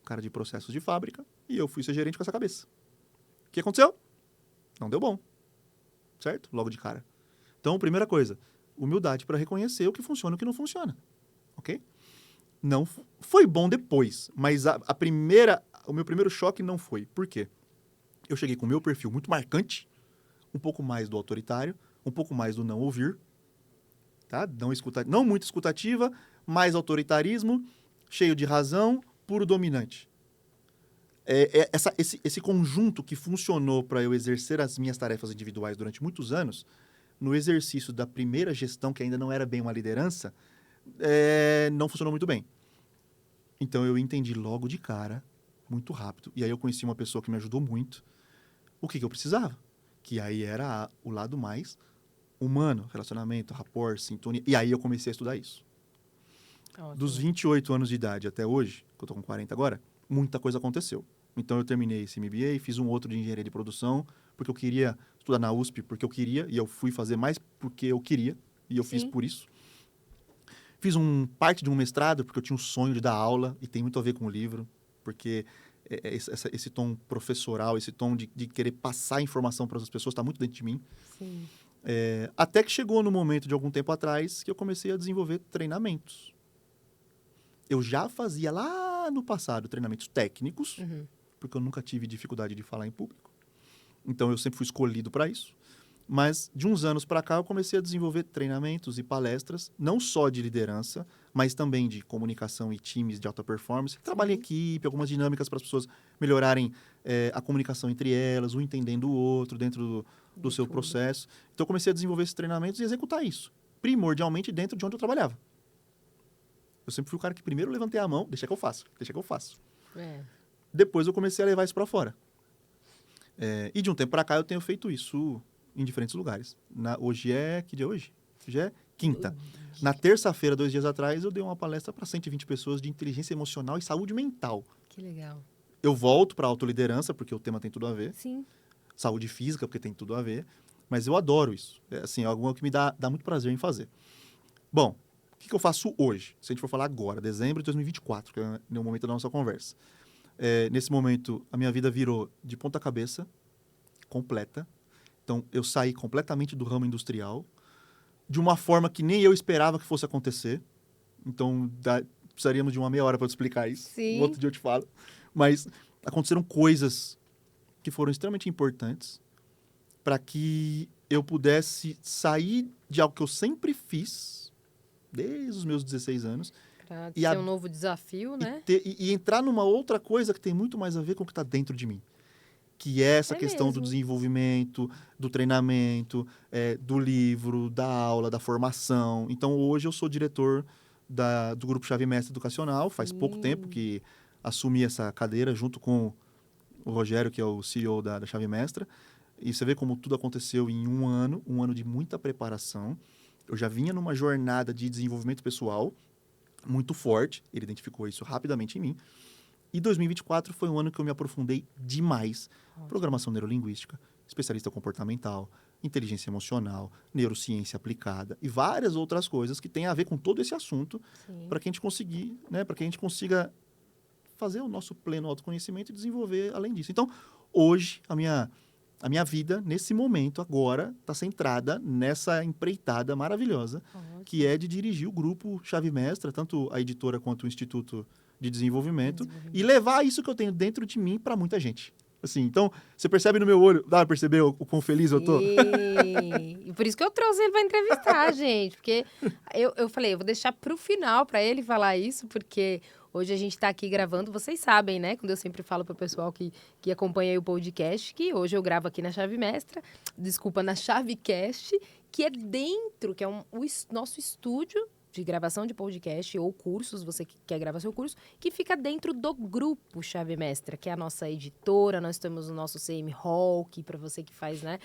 cara de processos de fábrica, e eu fui ser gerente com essa cabeça. O que aconteceu? Não deu bom, certo? Logo de cara. Então, primeira coisa, humildade para reconhecer o que funciona e o que não funciona, ok? Não foi bom depois, mas o meu primeiro choque não foi. Por quê? Eu cheguei com o meu perfil muito marcante, um pouco mais do autoritário, um pouco mais do não ouvir, tá? Não muito escutativa, mais autoritarismo, cheio de razão, puro dominante. Esse conjunto que funcionou para eu exercer as minhas tarefas individuais durante muitos anos, no exercício da primeira gestão, que ainda não era bem uma liderança, não funcionou muito bem. Então, eu entendi logo de cara, muito rápido. E aí, eu conheci uma pessoa que me ajudou muito. O que eu precisava? Que aí era o lado mais humano, relacionamento, rapport, sintonia. E aí, eu comecei a estudar isso. Ótimo. Dos 28 anos de idade até hoje, que eu tô com 40 agora, muita coisa aconteceu. Então, eu terminei esse MBA, fiz um outro de engenharia de produção, porque eu queria estudar na USP, porque eu queria, e eu fui fazer mais porque eu queria, e eu fiz por isso. Fiz parte de um mestrado, porque eu tinha um sonho de dar aula, e tem muito a ver com o livro, porque esse tom professoral, esse tom de querer passar informação para as pessoas, está muito dentro de mim. Sim. Até que chegou no momento, de algum tempo atrás, que eu comecei a desenvolver treinamentos. Eu já fazia lá no passado treinamentos técnicos, porque eu nunca tive dificuldade de falar em público. Então, eu sempre fui escolhido para isso. Mas, de uns anos para cá, eu comecei a desenvolver treinamentos e palestras, não só de liderança, mas também de comunicação e times de alta performance. Trabalho em equipe, algumas dinâmicas para as pessoas melhorarem a comunicação entre elas, um entendendo o outro dentro do seu processo. Então, eu comecei a desenvolver esses treinamentos e executar isso, primordialmente dentro de onde eu trabalhava. Eu sempre fui o cara que primeiro levantei a mão, deixa que eu faço. Depois, eu comecei a levar isso para fora. E de um tempo para cá, eu tenho feito isso em diferentes lugares. Hoje que dia é hoje? Hoje é quinta. Na terça-feira, 2 dias atrás, eu dei uma palestra para 120 pessoas de inteligência emocional e saúde mental. Que legal. Eu volto para a autoliderança, porque o tema tem tudo a ver. Sim. Saúde física, porque tem tudo a ver. Mas eu adoro isso. É algo que me dá muito prazer em fazer. Bom, o que eu faço hoje? Se a gente for falar agora, dezembro de 2024, que é no momento da nossa conversa. Nesse momento, a minha vida virou de ponta cabeça, completa. Então, eu saí completamente do ramo industrial, de uma forma que nem eu esperava que fosse acontecer. Então, precisaríamos de uma meia hora para explicar isso. Sim. Outro dia eu te falo. Mas aconteceram coisas que foram extremamente importantes para que eu pudesse sair de algo que eu sempre fiz, desde os meus 16 anos. Para ser um novo desafio, né? E entrar numa outra coisa que tem muito mais a ver com o que está dentro de mim. Que é essa questão do desenvolvimento, do treinamento, do livro, da aula, da formação. Então, hoje eu sou diretor do Grupo Chave Mestre Educacional. Faz pouco tempo que assumi essa cadeira junto com o Rogério, que é o CEO da Chave Mestra. E você vê como tudo aconteceu em um ano de muita preparação. Eu já vinha numa jornada de desenvolvimento pessoal muito forte, ele identificou isso rapidamente em mim. E 2024 foi um ano que eu me aprofundei demais. Programação neurolinguística, especialista comportamental, inteligência emocional, neurociência aplicada e várias outras coisas que têm a ver com todo esse assunto para que a gente conseguir, né, para que a gente consiga fazer o nosso pleno autoconhecimento e desenvolver além disso. Então, hoje, a minha vida, nesse momento, agora, está centrada nessa empreitada maravilhosa, que é de dirigir o grupo Chave Mestra, tanto a editora quanto o Instituto de Desenvolvimento, e levar isso que eu tenho dentro de mim para muita gente. Assim, então, você percebe no meu olho, dá pra perceber o quão feliz eu tô? E por isso que eu trouxe ele para entrevistar, gente, porque eu falei, eu vou deixar pro final para ele falar isso, porque hoje a gente está aqui gravando, vocês sabem, né? Quando eu sempre falo para o pessoal que acompanha aí o podcast, que hoje eu gravo aqui na Chave Mestra, na Chavecast, que é dentro, que é o nosso estúdio de gravação de podcast ou cursos, você que quer gravar seu curso, que fica dentro do grupo Chave Mestra, que é a nossa editora. Nós temos o nosso CM Hall, que para você que faz, né,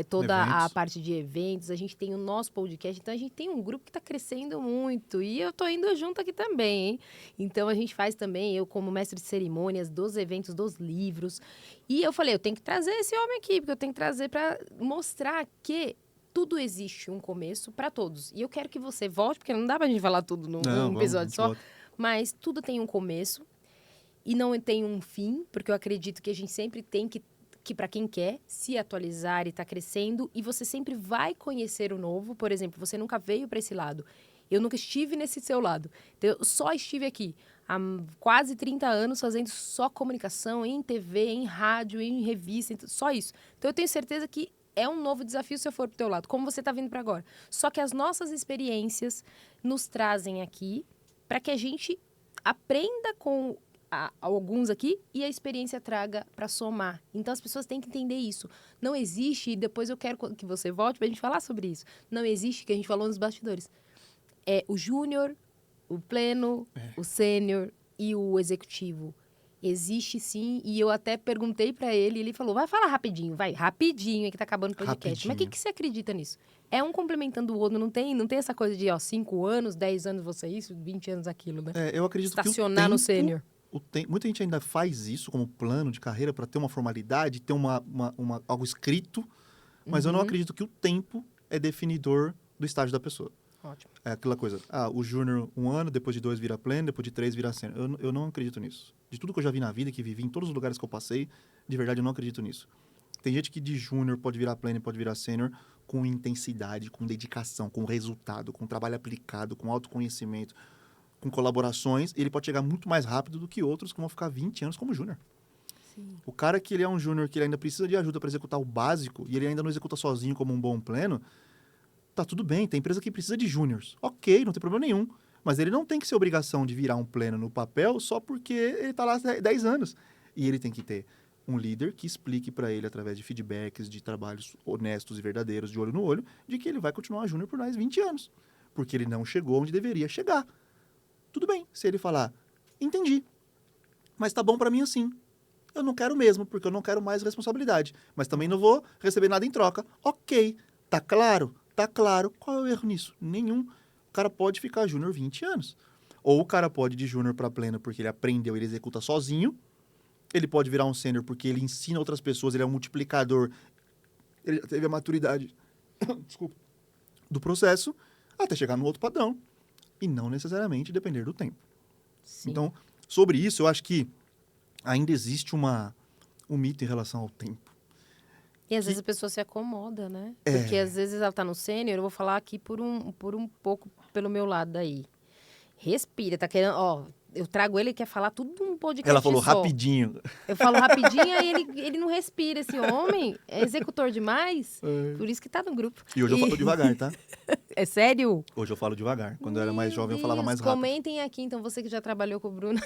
toda a parte de eventos, a gente tem o nosso podcast, então a gente tem um grupo que está crescendo muito, e eu tô indo junto aqui também, hein? Então a gente faz também, eu como mestre de cerimônias, dos eventos, dos livros, e eu falei, eu tenho que trazer esse homem aqui, porque eu tenho que trazer para mostrar que tudo existe um começo para todos. E eu quero que você volte, porque não dá pra gente falar tudo num episódio só. Volta. Mas tudo tem um começo e não tem um fim, porque eu acredito que a gente sempre tem que para quem quer, se atualizar e tá crescendo. E você sempre vai conhecer o novo. Por exemplo, você nunca veio para esse lado. Eu nunca estive nesse seu lado. Então, eu só estive aqui há quase 30 anos fazendo só comunicação em TV, em rádio, em revista, só isso. Então, eu tenho certeza que é um novo desafio se eu for pro teu lado, como você está vindo para agora. Só que as nossas experiências nos trazem aqui para que a gente aprenda com alguns aqui e a experiência traga para somar. Então, as pessoas têm que entender isso. Não existe, e depois eu quero que você volte para a gente falar sobre isso, não existe, que a gente falou nos bastidores, é o júnior, o pleno, o sênior e o executivo. Existe sim, e eu até perguntei pra ele, e ele falou, vai falar rapidinho, é que tá acabando o podcast. Rapidinho. Mas o que você acredita nisso? É um complementando o outro, não tem essa coisa de, 5 anos, 10 anos você isso, 20 anos aquilo, né? Eu acredito estacionar que o tempo, no sênior. Muita gente ainda faz isso como plano de carreira para ter uma formalidade, ter algo escrito, mas eu não acredito que o tempo é definidor do estágio da pessoa. Ótimo. É aquela coisa, o júnior 1 ano, depois de 2 vira pleno, depois de 3 vira sênior. Eu não acredito nisso. De tudo que eu já vi na vida, que vivi em todos os lugares que eu passei, de verdade eu não acredito nisso. Tem gente que de júnior pode virar pleno e pode virar sênior com intensidade, com dedicação, com resultado, com trabalho aplicado, com autoconhecimento, com colaborações. Ele pode chegar muito mais rápido do que outros que vão ficar 20 anos como júnior. O cara que ele é um júnior, que ele ainda precisa de ajuda para executar o básico, e ele ainda não executa sozinho como um bom pleno, tá tudo bem, tem empresa que precisa de júniors. Ok, não tem problema nenhum. Mas ele não tem que ser obrigação de virar um pleno no papel só porque ele tá lá há 10 anos. E ele tem que ter um líder que explique para ele, através de feedbacks, de trabalhos honestos e verdadeiros, de olho no olho, de que ele vai continuar júnior por mais 20 anos. Porque ele não chegou onde deveria chegar. Tudo bem, se ele falar, entendi, mas tá bom para mim assim. Eu não quero mesmo, porque eu não quero mais responsabilidade. Mas também não vou receber nada em troca. Ok, tá claro? Tá claro. Qual é o erro nisso? Nenhum. O cara pode ficar júnior 20 anos. Ou o cara pode ir de júnior para pleno porque ele aprendeu, ele executa sozinho. Ele pode virar um sênior porque ele ensina outras pessoas, ele é um multiplicador. Ele já teve a maturidade desculpa, do processo até chegar no outro padrão. E não necessariamente depender do tempo. Sim. Então, sobre isso, eu acho que ainda existe um mito em relação ao tempo. E às vezes a pessoa se acomoda, né? Porque às vezes ela tá no sênior, eu vou falar aqui por um pouco pelo meu lado daí. Respira, tá querendo, eu trago ele e quer falar tudo num podcast. Ela falou só. Rapidinho. Eu falo rapidinho, aí ele não respira. Esse homem é executor demais, por isso que tá no grupo. E hoje eu falo devagar, tá? É sério? Hoje eu falo devagar. Quando eu era mais jovem, eu falava mais rápido. Comentem aqui, então, você que já trabalhou com o Bruno.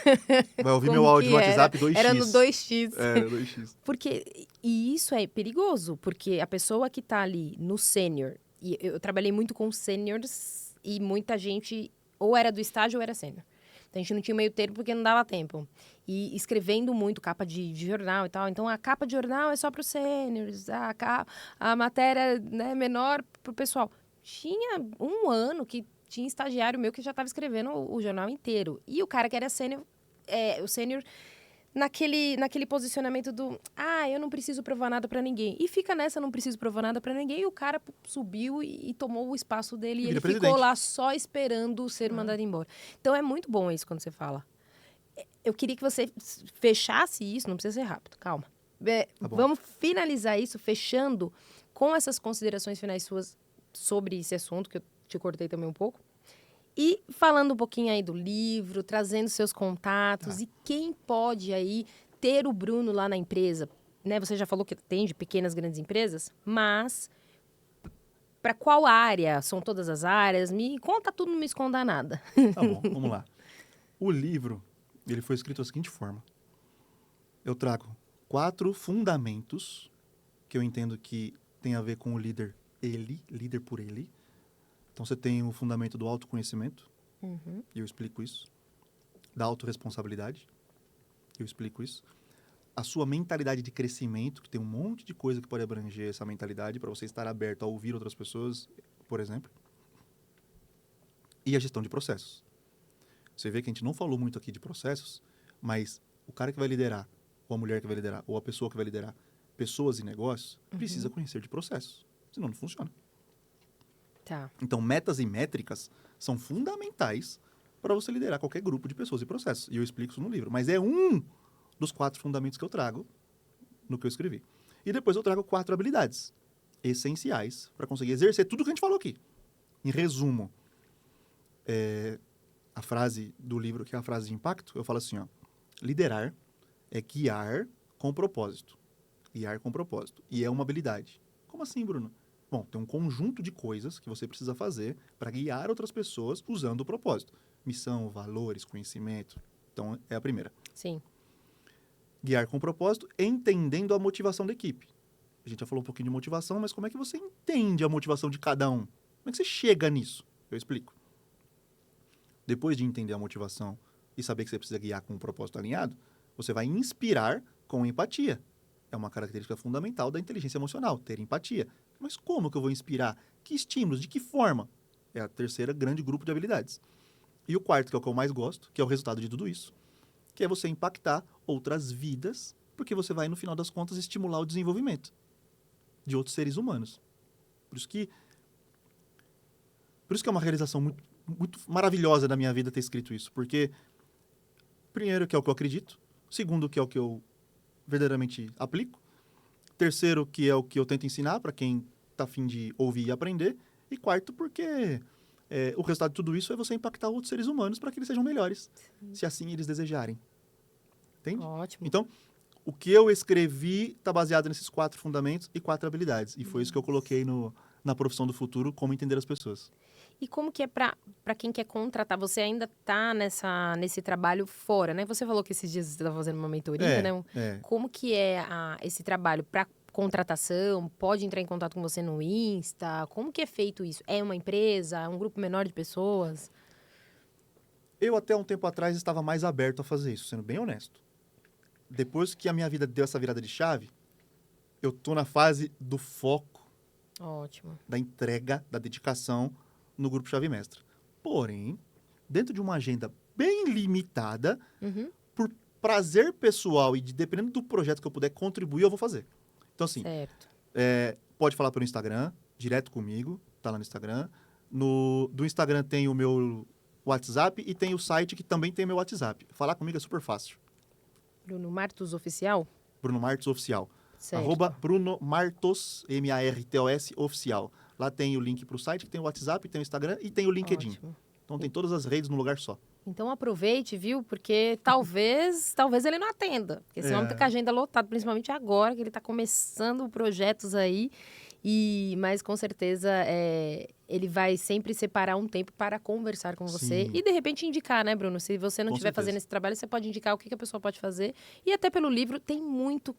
Vai ouvir meu áudio no WhatsApp 2x. Era no 2x. Era 2x. E isso é perigoso, porque a pessoa que tá ali no sênior, e eu trabalhei muito com sêniors e muita gente ou era do estágio ou era sênior. Então, a gente não tinha meio termo porque não dava tempo. E escrevendo muito, capa de jornal e tal. Então, a capa de jornal é só para os sêniores, a matéria, né, menor para o pessoal. Tinha um ano que tinha estagiário meu que já estava escrevendo o jornal inteiro. E o cara que era sênior, o sênior naquele posicionamento do eu não preciso provar nada pra ninguém. E fica nessa, não preciso provar nada pra ninguém. E o cara subiu e tomou o espaço dele. E ele ficou lá só esperando ser mandado embora. Então, é muito bom isso quando você fala. Eu queria que você fechasse isso, não precisa ser rápido, calma. Tá bom. Vamos finalizar isso fechando com essas considerações finais suas sobre esse assunto, que eu te cortei também um pouco. E falando um pouquinho aí do livro, trazendo seus contatos e quem pode aí ter o Bruno lá na empresa, né? Você já falou que tem de pequenas, grandes empresas, mas para qual área? São todas as áreas? Me conta tudo, não me esconda nada. Tá bom, vamos lá. O livro, ele foi escrito da seguinte forma. Eu trago 4 fundamentos que eu entendo que tem a ver com o líder por ele. Então, você tem o fundamento do autoconhecimento, e eu explico isso. Da autorresponsabilidade, eu explico isso. A sua mentalidade de crescimento, que tem um monte de coisa que pode abranger essa mentalidade para você estar aberto a ouvir outras pessoas, por exemplo. E a gestão de processos. Você vê que a gente não falou muito aqui de processos, mas o cara que vai liderar, ou a mulher que vai liderar, ou a pessoa que vai liderar pessoas e negócios, precisa conhecer de processos. Senão não funciona. Tá. Então, metas e métricas são fundamentais para você liderar qualquer grupo de pessoas e processos. E eu explico isso no livro. Mas é um dos 4 fundamentos que eu trago no que eu escrevi. E depois eu trago 4 habilidades essenciais para conseguir exercer tudo que a gente falou aqui. Em resumo, a frase do livro, que é a frase de impacto, eu falo assim, ó, liderar é guiar com propósito. Guiar com propósito. E é uma habilidade. Como assim, Bruno? Bom, tem um conjunto de coisas que você precisa fazer para guiar outras pessoas usando o propósito. Missão, valores, conhecimento. Então, é a primeira. Sim. Guiar com propósito, entendendo a motivação da equipe. A gente já falou um pouquinho de motivação, mas como é que você entende a motivação de cada um? Como é que você chega nisso? Eu explico. Depois de entender a motivação e saber que você precisa guiar com um propósito alinhado, você vai inspirar com empatia. É uma característica fundamental da inteligência emocional, ter empatia. Mas como que eu vou inspirar? Que estímulos? De que forma? É a terceira grande grupo de habilidades. E o quarto, que é o que eu mais gosto, que é o resultado de tudo isso, que é você impactar outras vidas, porque você vai, no final das contas, estimular o desenvolvimento de outros seres humanos. Por isso que é uma realização muito, muito maravilhosa da minha vida ter escrito isso, porque, primeiro, que é o que eu acredito, segundo, que é o que eu verdadeiramente aplico, terceiro, que é o que eu tento ensinar para quem está a fim de ouvir e aprender, e quarto, porque o resultado de tudo isso é você impactar outros seres humanos para que eles sejam melhores, se assim eles desejarem. Entende? Ótimo. Então, o que eu escrevi está baseado nesses 4 fundamentos e 4 habilidades, e foi isso que eu coloquei na profissão do futuro, como entender as pessoas. E como que é para quem quer contratar? Você ainda está nesse trabalho fora, né? Você falou que esses dias você estava fazendo uma mentoria, né? Como que é esse trabalho para contratação? Pode entrar em contato com você no Insta? Como que é feito isso? É uma empresa? É um grupo menor de pessoas? Eu, até um tempo atrás, estava mais aberto a fazer isso, sendo bem honesto. Depois que a minha vida deu essa virada de chave, eu estou na fase do foco. Ótimo. Da entrega, da dedicação no Grupo Chave Mestra. Porém, dentro de uma agenda bem limitada, por prazer pessoal e dependendo do projeto que eu puder contribuir, eu vou fazer. Então, assim, certo. Pode falar pelo Instagram, direto comigo, tá lá no Instagram. Do Instagram tem o meu WhatsApp e tem o site que também tem o meu WhatsApp. Falar comigo é super fácil. Bruno Martos Oficial? Bruno Martos Oficial. Certo. @Bruno Martos, MARTOS, Oficial. Lá tem o link para o site, tem o WhatsApp, tem o Instagram e tem o LinkedIn. Ótimo. Então tem todas as redes num lugar só. Então aproveite, viu? Porque talvez ele não atenda. Porque esse homem tá com a agenda lotada, principalmente agora, que ele está começando projetos aí. Mas com certeza ele vai sempre separar um tempo para conversar com você. Sim. E de repente indicar, né, Bruno? Se você não Com estiver certeza. fazendo esse trabalho, você pode indicar o que a pessoa pode fazer. E até pelo livro tem muito.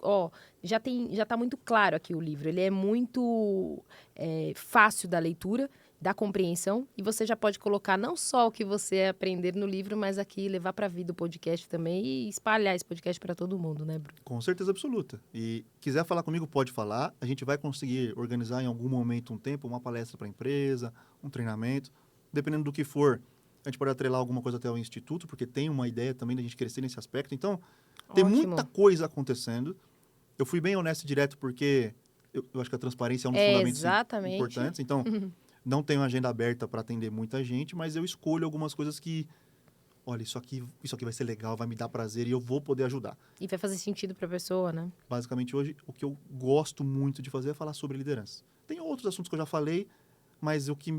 Já tá muito claro aqui o livro. Ele é muito fácil da leitura. da compreensão, e você já pode colocar não só o que você aprender no livro, mas aqui levar para a vida o podcast também e espalhar esse podcast para todo mundo, né, Bruno? Com certeza absoluta. E quiser falar comigo, pode falar. A gente vai conseguir organizar em algum momento um tempo, uma palestra para a empresa, um treinamento. Dependendo do que for, a gente pode atrelar alguma coisa até o instituto, porque tem uma ideia também da gente crescer nesse aspecto. Então, tem Ótimo. muita coisa acontecendo. Eu fui bem honesto e direto porque eu acho que a transparência é um dos fundamentos exatamente. importantes. Então, não tenho agenda aberta para atender muita gente, mas eu escolho algumas coisas que, olha, isso aqui vai ser legal, vai me dar prazer e eu vou poder ajudar. E vai fazer sentido para a pessoa, né? Basicamente, hoje, o que eu gosto muito de fazer é falar sobre liderança. Tem outros assuntos que eu já falei, mas o que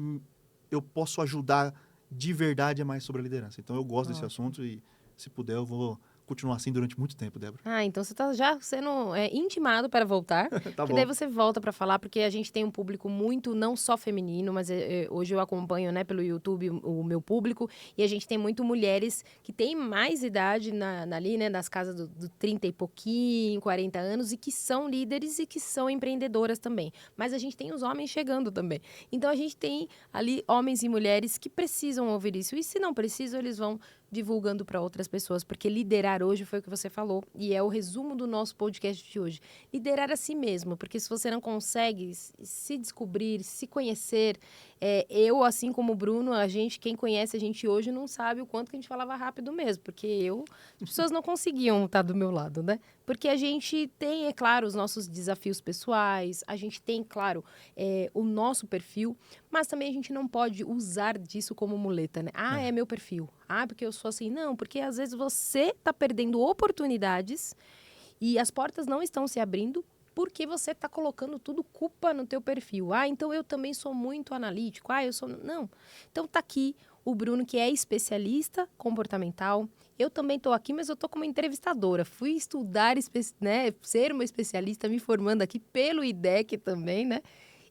eu posso ajudar de verdade é mais sobre a liderança. Então, eu gosto desse assunto e, se puder, eu vou continuar assim durante muito tempo, Débora. Então você está já sendo intimado para voltar. Tá que bom. daí você volta para falar, porque a gente tem um público muito, não só feminino, mas hoje eu acompanho, né, pelo YouTube o meu público, e a gente tem muito mulheres que têm mais idade ali, né, nas casas do 30 e pouquinho, 40 anos, e que são líderes e que são empreendedoras também. Mas a gente tem os homens chegando também. Então a gente tem ali homens e mulheres que precisam ouvir isso, e se não precisam, eles vão divulgando para outras pessoas, porque liderar hoje foi o que você falou, e é o resumo do nosso podcast de hoje. Liderar a si mesmo, porque se você não consegue se descobrir, se conhecer, eu, assim como o Bruno, quem conhece a gente hoje não sabe o quanto que a gente falava rápido mesmo, porque as pessoas não conseguiam estar do meu lado, né? Porque a gente tem, é claro, os nossos desafios pessoais, a gente tem, claro, o nosso perfil, mas também a gente não pode usar disso como muleta, né? É meu perfil. Porque eu sou assim. Não, porque às vezes você está perdendo oportunidades e as portas não estão se abrindo porque você está colocando tudo culpa no teu perfil. Então eu também sou muito analítico. Eu sou... Não. Então tá aqui o Bruno, que é especialista comportamental. Eu também estou aqui, mas eu estou como entrevistadora. Fui estudar, né, ser uma especialista, me formando aqui pelo IDEC também, né?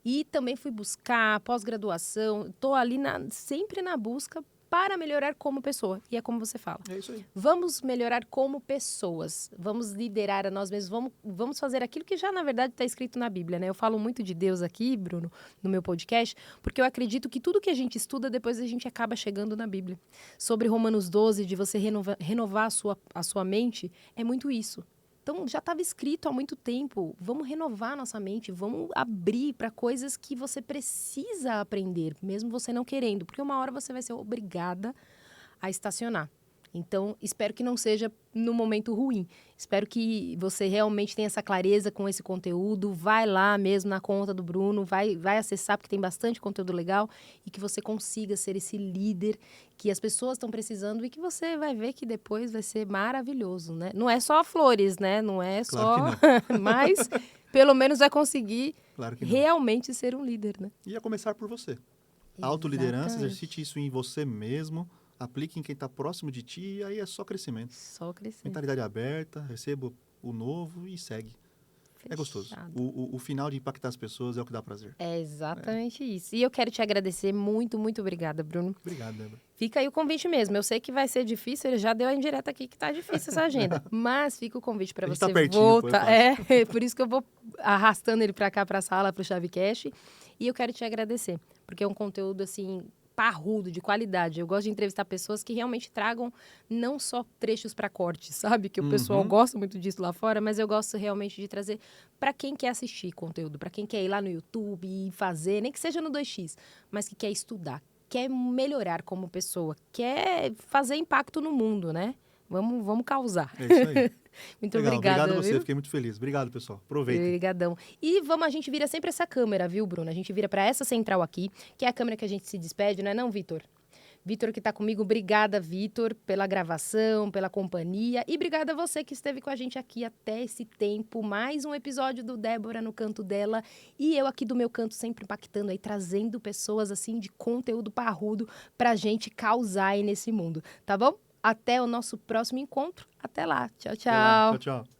E também fui buscar pós-graduação. Estou ali sempre na busca para melhorar como pessoa. E é como você fala. É isso aí. Vamos melhorar como pessoas. Vamos liderar a nós mesmos. Vamos fazer aquilo que já, na verdade, está escrito na Bíblia, né? Eu falo muito de Deus aqui, Bruno, no meu podcast, porque eu acredito que tudo que a gente estuda, depois a gente acaba chegando na Bíblia. Sobre Romanos 12, de você renovar a sua mente, é muito isso. Então, já estava escrito há muito tempo. Vamos renovar a nossa mente, vamos abrir para coisas que você precisa aprender, mesmo você não querendo, porque uma hora você vai ser obrigada a estacionar. Então, espero que não seja no momento ruim. Espero que você realmente tenha essa clareza com esse conteúdo. Vai lá mesmo na conta do Bruno, vai acessar, porque tem bastante conteúdo legal, e que você consiga ser esse líder que as pessoas estão precisando e que você vai ver que depois vai ser maravilhoso, né? Não é só flores, né? Não é só... Claro que não. Mas, pelo menos, vai conseguir Claro que não. realmente ser um líder, né? E a começar por você. Autoliderança, exercite isso em você mesmo, aplique em quem está próximo de ti e aí é só crescimento. Só crescimento. Mentalidade aberta, receba o novo e segue. Fechado. É gostoso. O final de impactar as pessoas é o que dá prazer. É exatamente isso. E eu quero te agradecer muito, muito obrigada, Bruno. Obrigado, Débora. Fica aí o convite mesmo. Eu sei que vai ser difícil, ele já deu a indireta aqui que tá difícil essa agenda. Mas fica o convite para você tá pertinho, voltar. Por isso que eu vou arrastando ele para cá, para a sala, para o Chavecast. E eu quero te agradecer, porque é um conteúdo, assim, parrudo, de qualidade. Eu gosto de entrevistar pessoas que realmente tragam não só trechos para corte, sabe? Que o pessoal gosta muito disso lá fora, mas eu gosto realmente de trazer para quem quer assistir conteúdo, para quem quer ir lá no YouTube e fazer, nem que seja no 2x, mas que quer estudar, quer melhorar como pessoa, quer fazer impacto no mundo, né? Vamos causar. É isso aí. Muito Legal, obrigada, obrigado a você, viu? fiquei muito feliz. Obrigado, pessoal. Aproveitem. Obrigadão. E a gente vira sempre essa câmera, viu, Bruno? A gente vira para essa central aqui, que é a câmera que a gente se despede, não é não, Vitor? Vitor que está comigo, obrigada, Vitor, pela gravação, pela companhia. E obrigada a você que esteve com a gente aqui até esse tempo. Mais um episódio do Débora no Canto Dela. E eu aqui do meu canto sempre impactando aí, trazendo pessoas assim de conteúdo parrudo pra gente causar aí nesse mundo, tá bom? Até o nosso próximo encontro. Até lá. Tchau, tchau. Tchau, tchau.